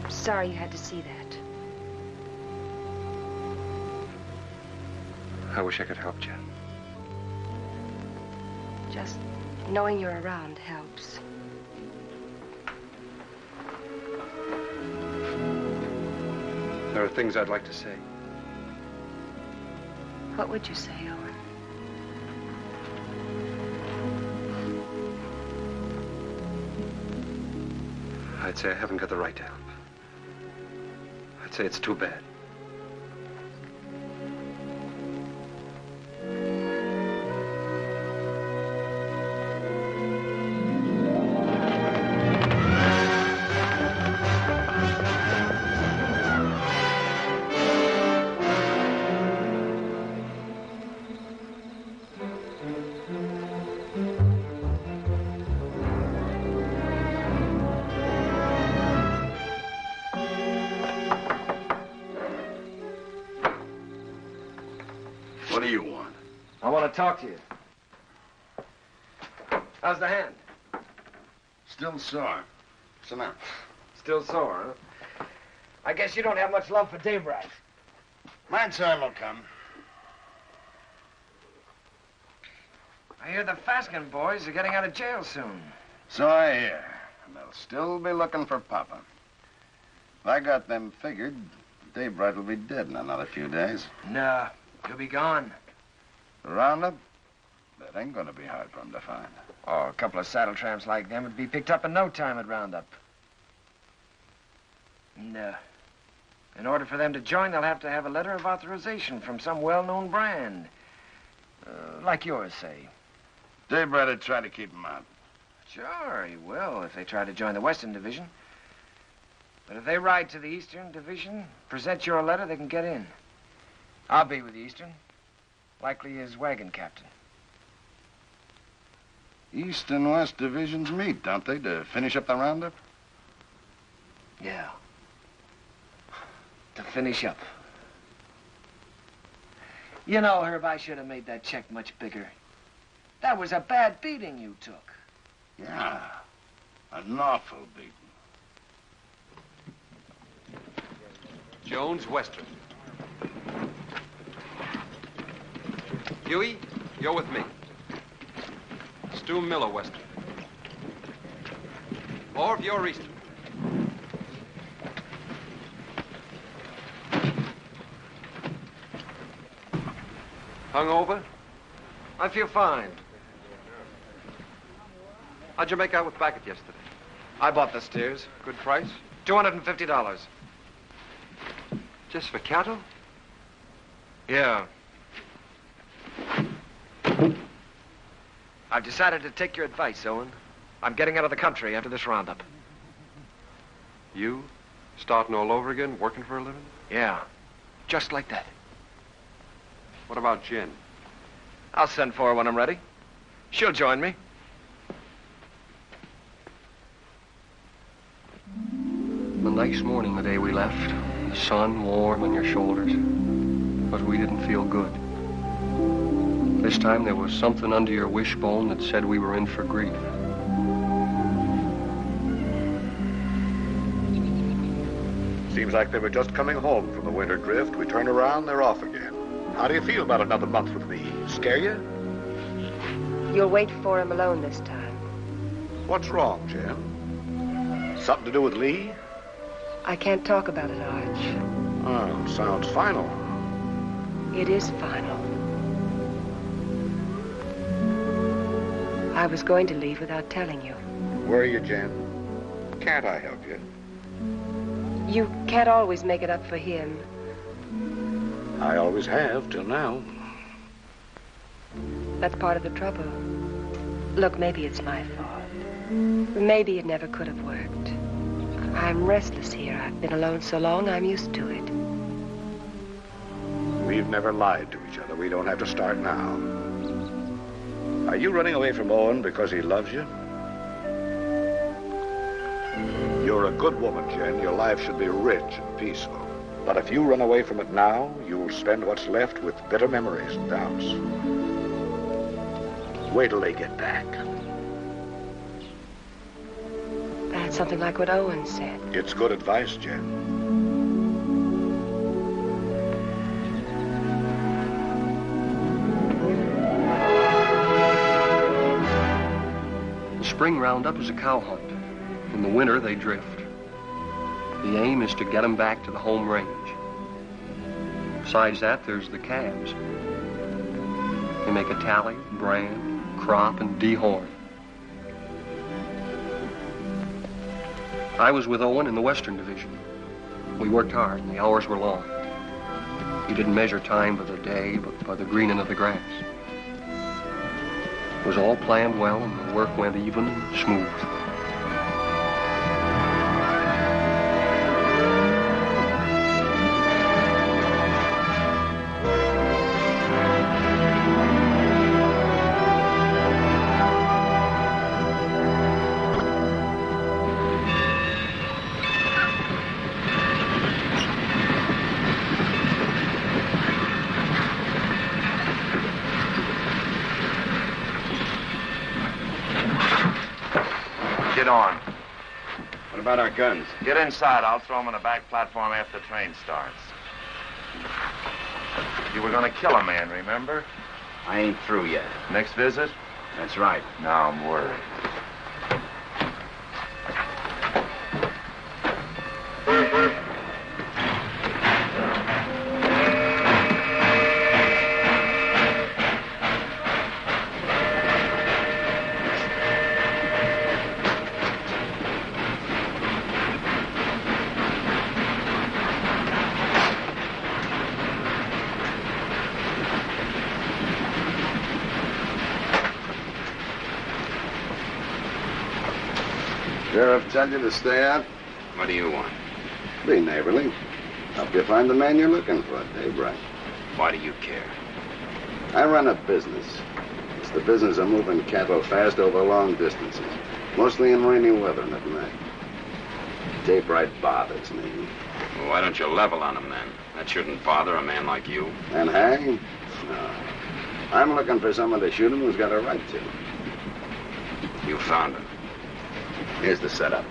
Sorry you had to see that. I wish I could help you. Just knowing you're around helps. There are things I'd like to say. What would you say, Owen? I'd say I haven't got the right to help. I'd say it's too bad. What do you want? I want to talk to you. How's the hand? Still sore. So now. Still sore, huh? I guess you don't have much love for Daybright. My time will come. I hear the Fasken boys are getting out of jail soon. So I hear. And they'll still be looking for Papa. If I got them figured, Daybright will be dead in another few days. Nah, he'll be gone. The roundup? That ain't gonna be hard for him to find. Oh, a couple of saddle tramps like them would be picked up in no time at roundup. And, in order for them to join, they'll have to have a letter of authorization from some well-known brand. Like yours, say. Daybright would try to keep him out. Sure, he will, if they try to join the Western Division. But if they ride to the Eastern Division, present your letter, they can get in. I'll be with the Eastern. Likely his wagon captain. East and West divisions meet, don't they, to finish up the roundup? Yeah. To finish up. You know, Herb, I should have made that check much bigger. That was a bad beating you took. Yeah. An awful beating. Jones, Western. Huey, you're with me. Stu Miller, Western. Orv, you're Eastern. Hungover? I feel fine. How'd you make out with Backett yesterday? I bought the steers. Good price? $250. Just for cattle? Yeah. I've decided to take your advice, Owen. I'm getting out of the country after this roundup. You? Starting all over again, working for a living? Yeah. Just like that. What about Jen? I'll send for her when I'm ready. She'll join me. The nice morning the day we left. The sun warm on your shoulders. But we didn't feel good. This time there was something under your wishbone that said we were in for grief. Seems like they were just coming home from the winter drift. We turn around, they're off again. How do you feel about another month with me? Scare you? You'll wait for him alone this time. What's wrong, Jen? Something to do with Lee? I can't talk about it, Arch. Oh, sounds final. It is final. I was going to leave without telling you. Where are you, Jen? Can't I help you? You can't always make it up for him. I always have, till now. That's part of the trouble. Look, maybe it's my fault. Maybe it never could have worked. I'm restless here. I've been alone so long, I'm used to it. We've never lied to each other. We don't have to start now. Are you running away from Owen because he loves you? You're a good woman, Jen. Your life should be rich and peaceful. But if you run away from it now, you'll spend what's left with bitter memories and doubts. Wait till they get back. That's something like what Owen said. It's good advice, Jen. The spring roundup is a cow hunt. In the winter, they drift. The aim is to get them back to the home range. Besides that, there's the calves. They make a tally, brand, crop, and dehorn. I was with Owen in the Western Division. We worked hard, and the hours were long. He didn't measure time by the day, but by the greening of the grass. It was all planned well, and the work went even and smooth. What about our guns? Get inside. I'll throw them on the back platform after the train starts. You were going to kill a man, remember? I ain't through yet. Next visit? That's right. Now I'm worried. Sheriff tell you to stay out? What do you want? Be neighborly. Help you find the man you're looking for, Daybright. Why do you care? I run a business. It's the business of moving cattle fast over long distances, mostly in rainy weather and at night. Daybright bothers me. Well, why don't you level on him then? That shouldn't bother a man like you. And hang? No. I'm looking for someone to shoot him who's got a right to. You found him. Here's the setup.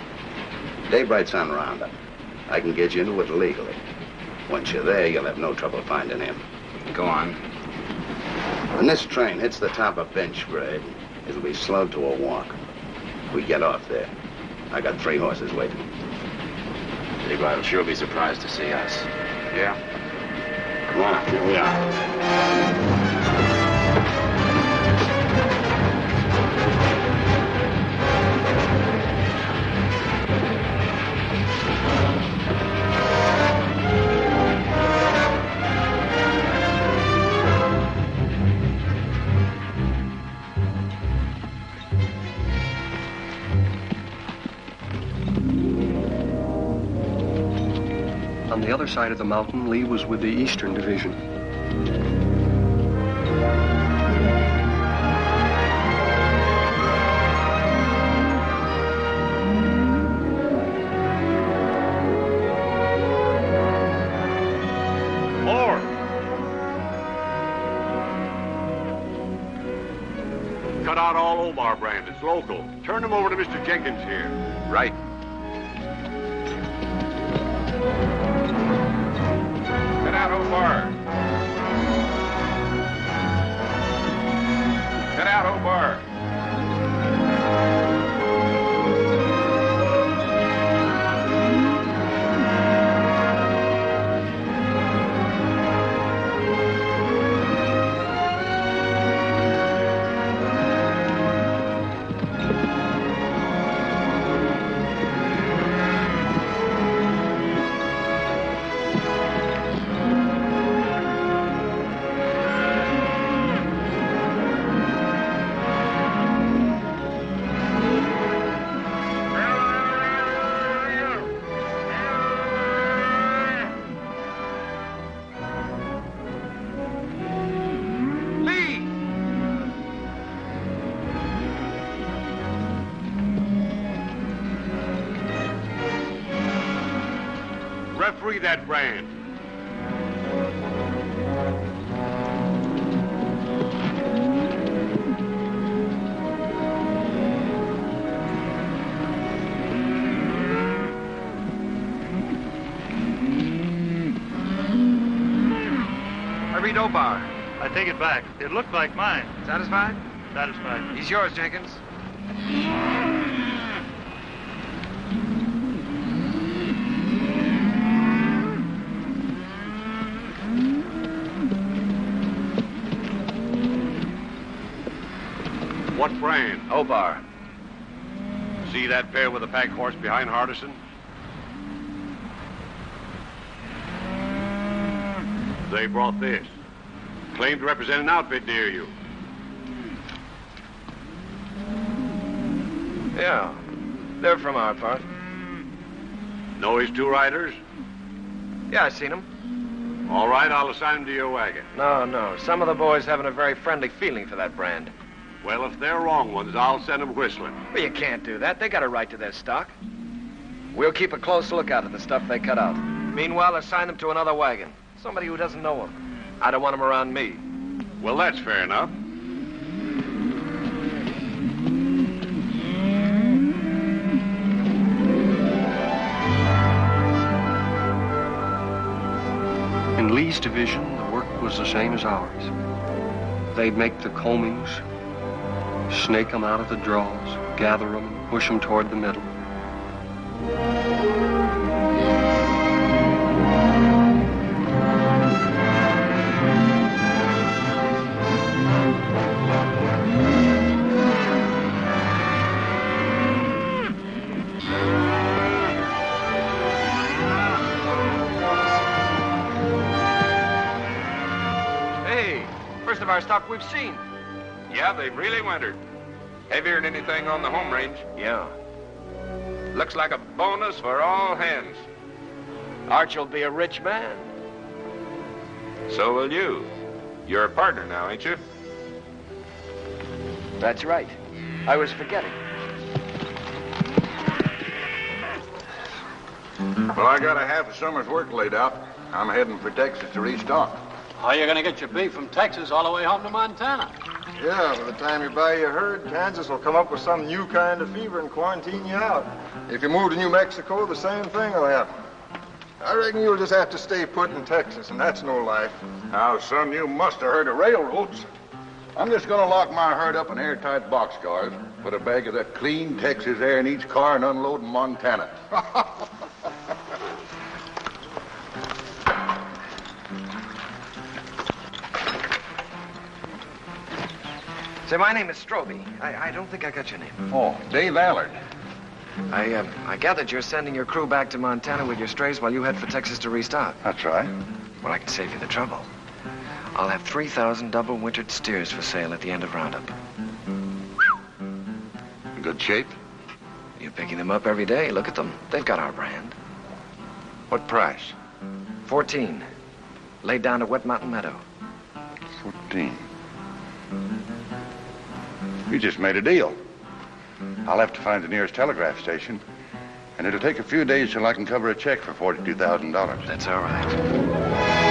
Daybright's on roundup. I can get you into it legally. Once you're there, you'll have no trouble finding him. Go on. When this train hits the top of bench grade, it'll be slowed to a walk. We get off there. I got 3 horses waiting. Daybright will sure be surprised to see us. Yeah? Come on, here we are. On the other side of the mountain, Lee was with the Eastern Division. More! Cut out all Omar brand. It's local. Turn them over to Mr. Jenkins here. Right. Get out, Omar. Get out, Omar. free that brand. I read Obar. I take it back. It looked like mine. Satisfied? Satisfied. He's yours, Jenkins. What brand? Obar. See that pair with the pack horse behind Hardison? They brought this. Claimed to represent an outfit near you. Yeah. They're from our part. Know his two riders? Yeah, I seen them. All right, I'll assign them to your wagon. No. Some of the boys haven't a very friendly feeling for that brand. Well, if they're wrong ones, I'll send them whistling. Well, you can't do that. They got a right to their stock. We'll keep a close lookout at the stuff they cut out. Meanwhile, assign them to another wagon. Somebody who doesn't know them. I don't want them around me. Well, that's fair enough. In Lee's division, the work was the same as ours. They'd make the combings, snake them out of the draws, gather them, and push them toward the middle. First of our stock we've seen. Yeah, they've really wintered. Heavier than anything on the home range. Yeah. Looks like a bonus for all hands. Arch will be a rich man. So will you. You're a partner now, ain't you? That's right. I was forgetting. Well, I got a half a summer's work laid out. I'm heading for Texas to restock. How are you going to get your beef from Texas all the way home to Montana? Yeah, by the time you buy your herd, Kansas will come up with some new kind of fever and quarantine you out. If you move to New Mexico, the same thing will happen. I reckon you'll just have to stay put in Texas, and that's no life. Now, son, you must have heard of railroads. I'm just going to lock my herd up in airtight boxcars, put a bag of that clean Texas air in each car, and unload in Montana. Say, my name is Strobie. I don't think I got your name. Oh, Dave Allard. I gathered you're sending your crew back to Montana with your strays while you head for Texas to restock. That's right. Well, I can save you the trouble. I'll have 3,000 double-wintered steers for sale at the end of Roundup. In good shape? You're picking them up every day. Look at them. They've got our brand. What price? 14. Laid down to Wet Mountain Meadow. 14. You just made a deal. I'll have to find the nearest telegraph station, and it'll take a few days till I can cover a check for $42,000. That's all right.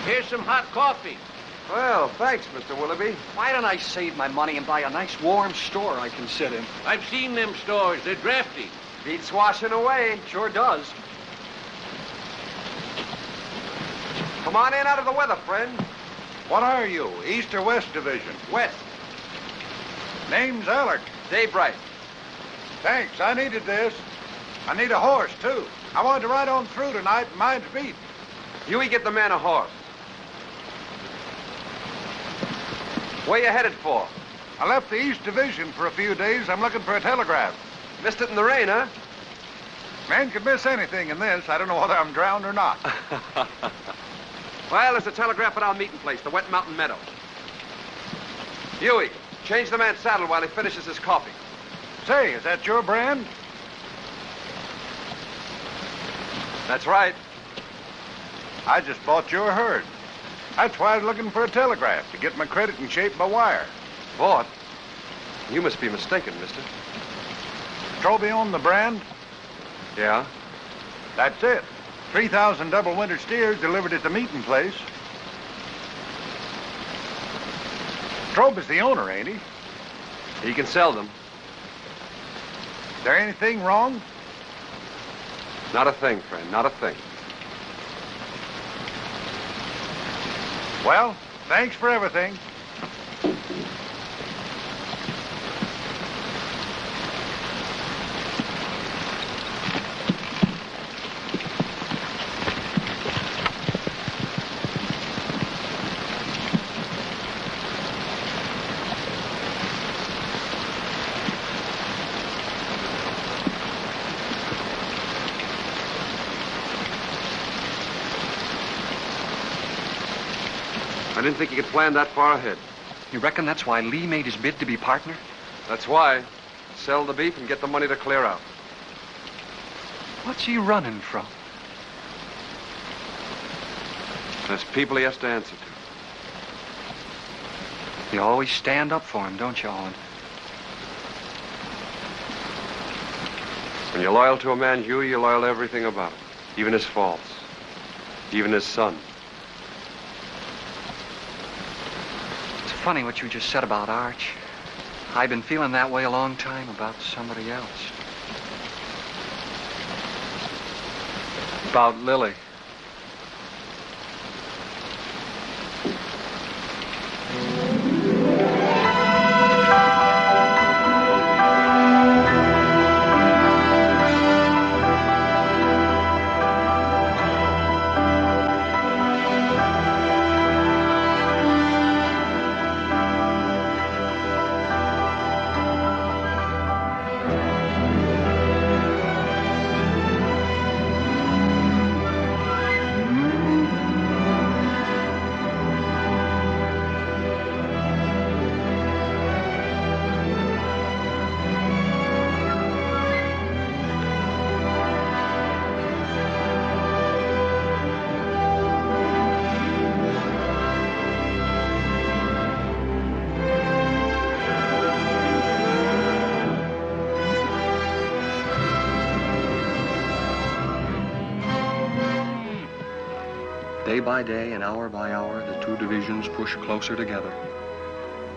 Here's some hot coffee. Well, thanks, Mr. Willoughby. Why don't I save my money and buy a nice warm store I can sit in? I've seen them stores. They're drafty. Beats washing away. Sure does. Come on in out of the weather, friend. What are you, East or West Division? West. Name's Allard. Daybright. Thanks, I needed this. I need a horse, too. I wanted to ride on through tonight, and mine's beat. Huey, get the man a horse. Where you headed for? I left the East Division for a few days. I'm looking for a telegraph. Missed it in the rain, huh? Man could miss anything in this. I don't know whether I'm drowned or not. Well, there's a telegraph at our meeting place, the Wet Mountain Meadow. Huey, change the man's saddle while he finishes his coffee. Say, is that your brand? That's right. I just bought your herd. That's why I was looking for a telegraph, to get my credit in shape by wire. Bought? You must be mistaken, mister. Strobie owned the brand? Yeah? That's it. 3,000 double winter steers delivered at the meeting place. Strobie's the owner, ain't he? He can sell them. Is there anything wrong? Not a thing, friend, not a thing. Well, thanks for everything. I didn't think you could plan that far ahead. You reckon that's why Lee made his bid to be partner? That's why. Sell the beef and get the money to clear out. What's he running from? There's people he has to answer to. You always stand up for him, don't you, Owen? When you're loyal to a man, Huey, you're loyal to everything about him. Even his faults. Even his son. It's funny what you just said about Arch. I've been feeling that way a long time about somebody else. About Lily. Day by day and hour by hour, the two divisions pushed closer together.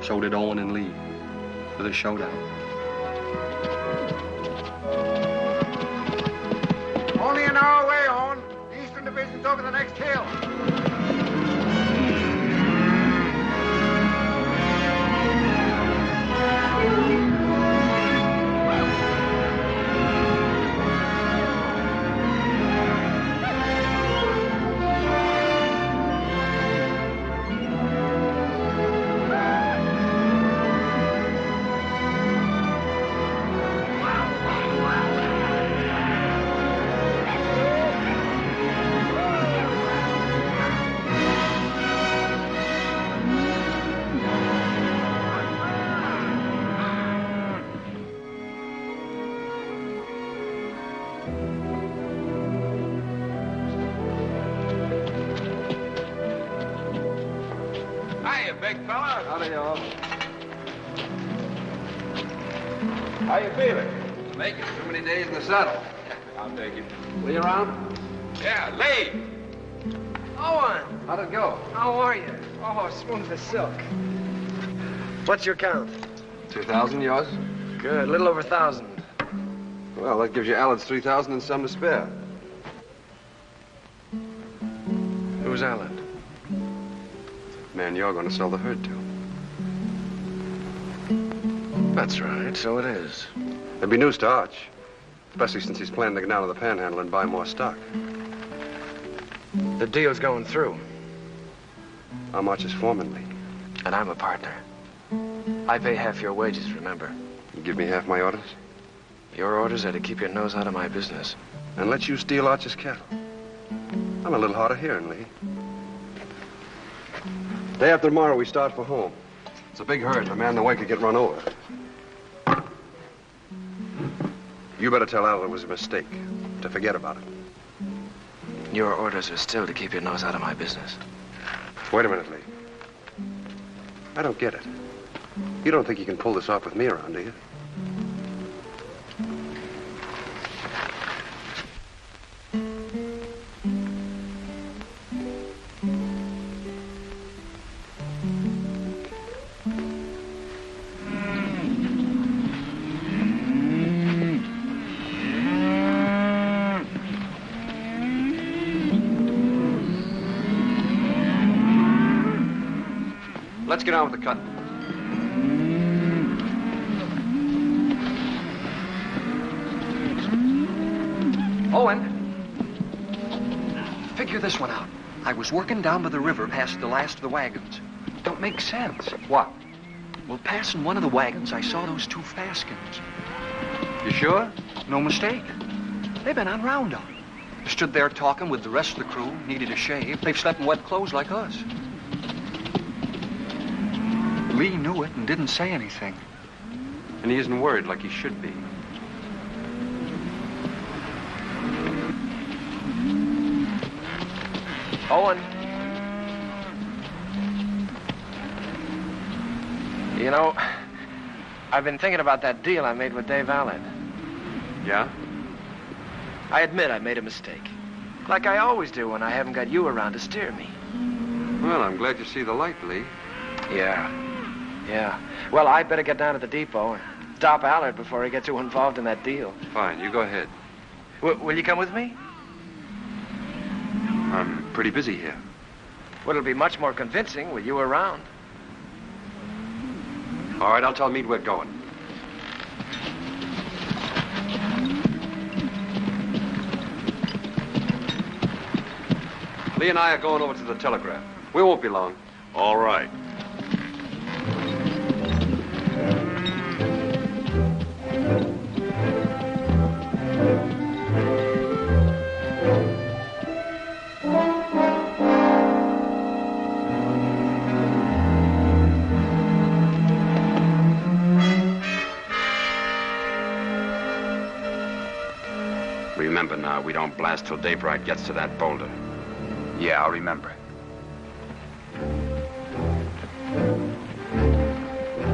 So did Owen and Lee, for the showdown. Only an hour away, Owen. The Eastern Division's over the next hill. Big fella. Howdy, y'all. How you feeling? Making too many days in the saddle. I'll take it. Lee around? Yeah, Lee. Owen! How'd it go? How are you? Oh, smooth as silk. What's your count? 2,000, yours? Good, a little over 1,000. Well, that gives you Allen's 3,000 and some to spare. Who's Allen? Man, you're going to sell the herd to. That's right, so it is. There'd be news to Arch, especially since he's planning to get down to the Panhandle and buy more stock. The deal's going through. I'm Arch's foreman, Lee. And I'm a partner. I pay half your wages, remember? You give me half my orders? Your orders are to keep your nose out of my business. And let you steal Arch's cattle. I'm a little hard of hearing, Lee. Day after tomorrow, we start for home. It's a big herd, and a man in the way could get run over. You better tell Al it was a mistake, to forget about it. Your orders are still to keep your nose out of my business. Wait a minute, Lee. I don't get it. You don't think you can pull this off with me around, do you? Let's get on with the cutting. Owen, figure this one out. I was working down by the river past the last of the wagons. Don't make sense. What? Well, passing one of the wagons, I saw those two Faskens. You sure? No mistake. They've been on roundup. Stood there talking with the rest of the crew, needed a shave. They've slept in wet clothes like us. Lee knew it and didn't say anything. And he isn't worried like he should be. Owen. You know, I've been thinking about that deal I made with Dave Vale. Yeah? I admit I made a mistake. Like I always do when I haven't got you around to steer me. Well, I'm glad you see the light, Lee. Yeah. Well, I'd better get down to the depot and stop Allard before he gets too involved in that deal. Fine, you go ahead. Will you come with me? I'm pretty busy here. Well, it'll be much more convincing with you around. All right, I'll tell Meade we're going. Lee and I are going over to the telegraph. We won't be long. All right. Remember now, we don't blast till Daybright gets to that boulder. Yeah, I'll remember.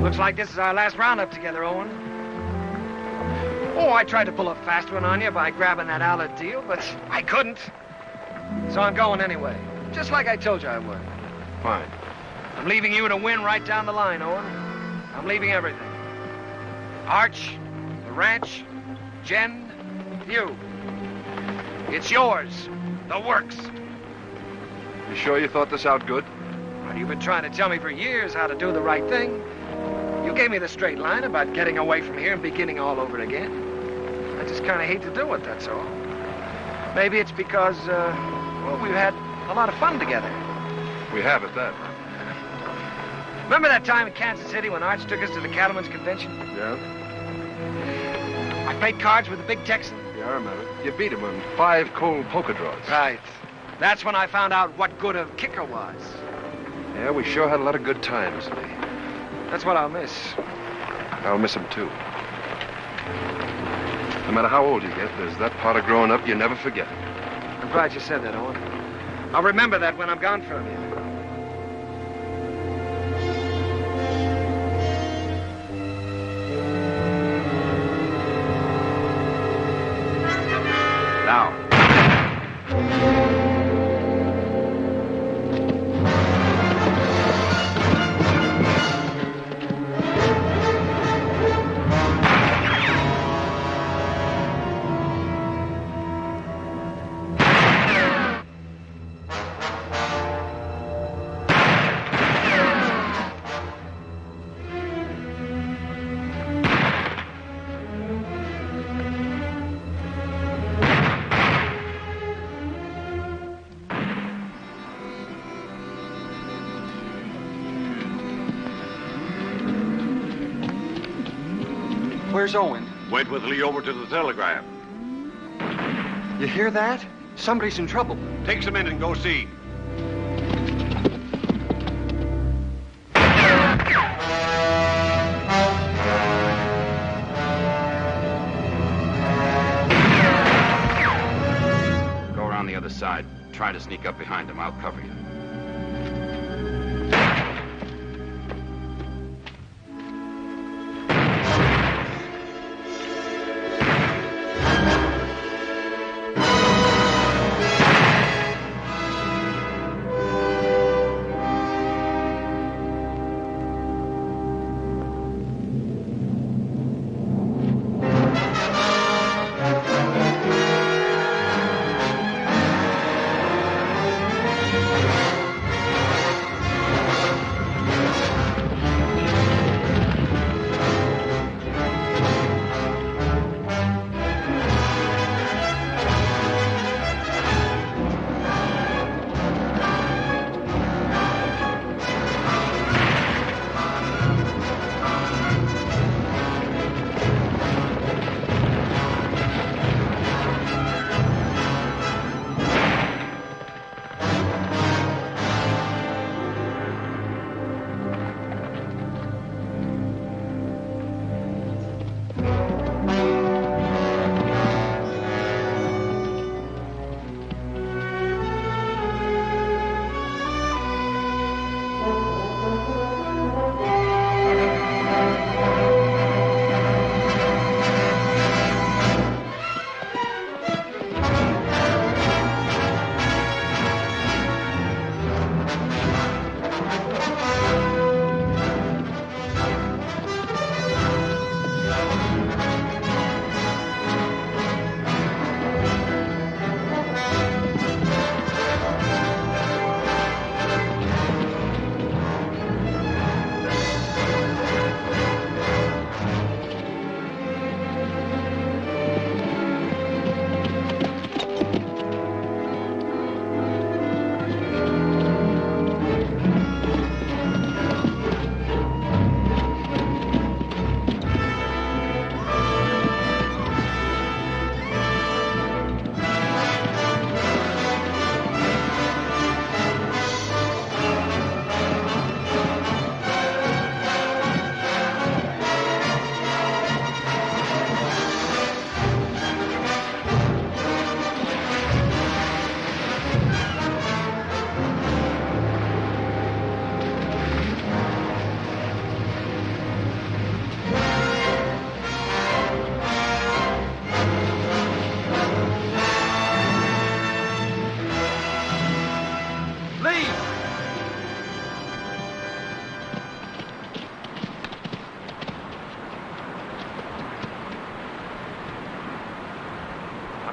Looks like this is our last roundup together, Owen. Oh, I tried to pull a fast one on you by grabbing that Allard deal, but I couldn't. So I'm going anyway, just like I told you I would. Fine. I'm leaving you to win right down the line, Owen. I'm leaving everything. Arch, the ranch, Jen, you. It's yours. The works. You sure you thought this out good? Well, you've been trying to tell me for years how to do the right thing. You gave me the straight line about getting away from here and beginning all over again. I just kind of hate to do it, that's all. Maybe it's because, well, we've had a lot of fun together. We have at that. Remember that time in Kansas City when Arch took us to the Cattlemen's Convention? Yeah? I played cards with the big Texan. Yeah, I remember. You beat him in 5 cold poker draws. Right. That's when I found out what good a kicker was. Yeah, we sure had a lot of good times, Lee. That's what I'll miss. I'll miss him, too. No matter how old you get, there's that part of growing up you never forget. I'm glad you said that, Owen. I'll remember that when I'm gone from you. Now. Where's Owen? Went with Lee over to the telegraph. You hear that? Somebody's in trouble. Take some in and go see. Go around the other side. Try to sneak up behind him. I'll cover you.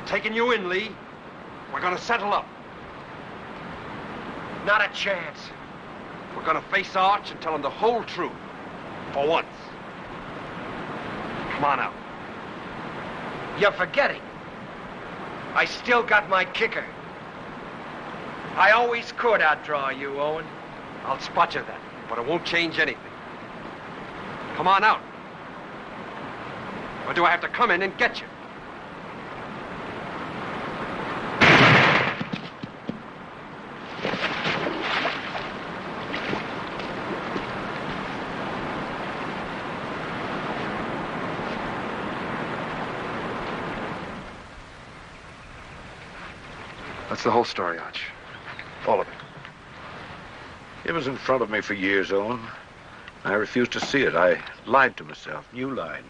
Taking you in, Lee. We're gonna settle up. Not a chance. We're gonna face Arch and tell him the whole truth. For once. Come on out. You're forgetting. I still got my kicker. I always could outdraw you, Owen. I'll spot you then, but it won't change anything. Come on out. Or do I have to come in and get you? That's the whole story, Arch. All of it. It was in front of me for years, Owen. I refused to see it. I lied to myself. You lied.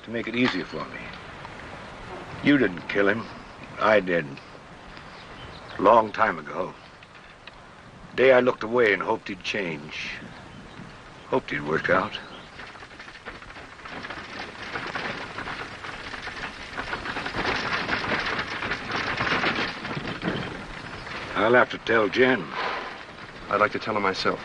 To make it easier for me. You didn't kill him. I did. A long time ago. The day I looked away and hoped he'd change. Hoped he'd work out. I'll have to tell Jen. I'd like to tell her myself.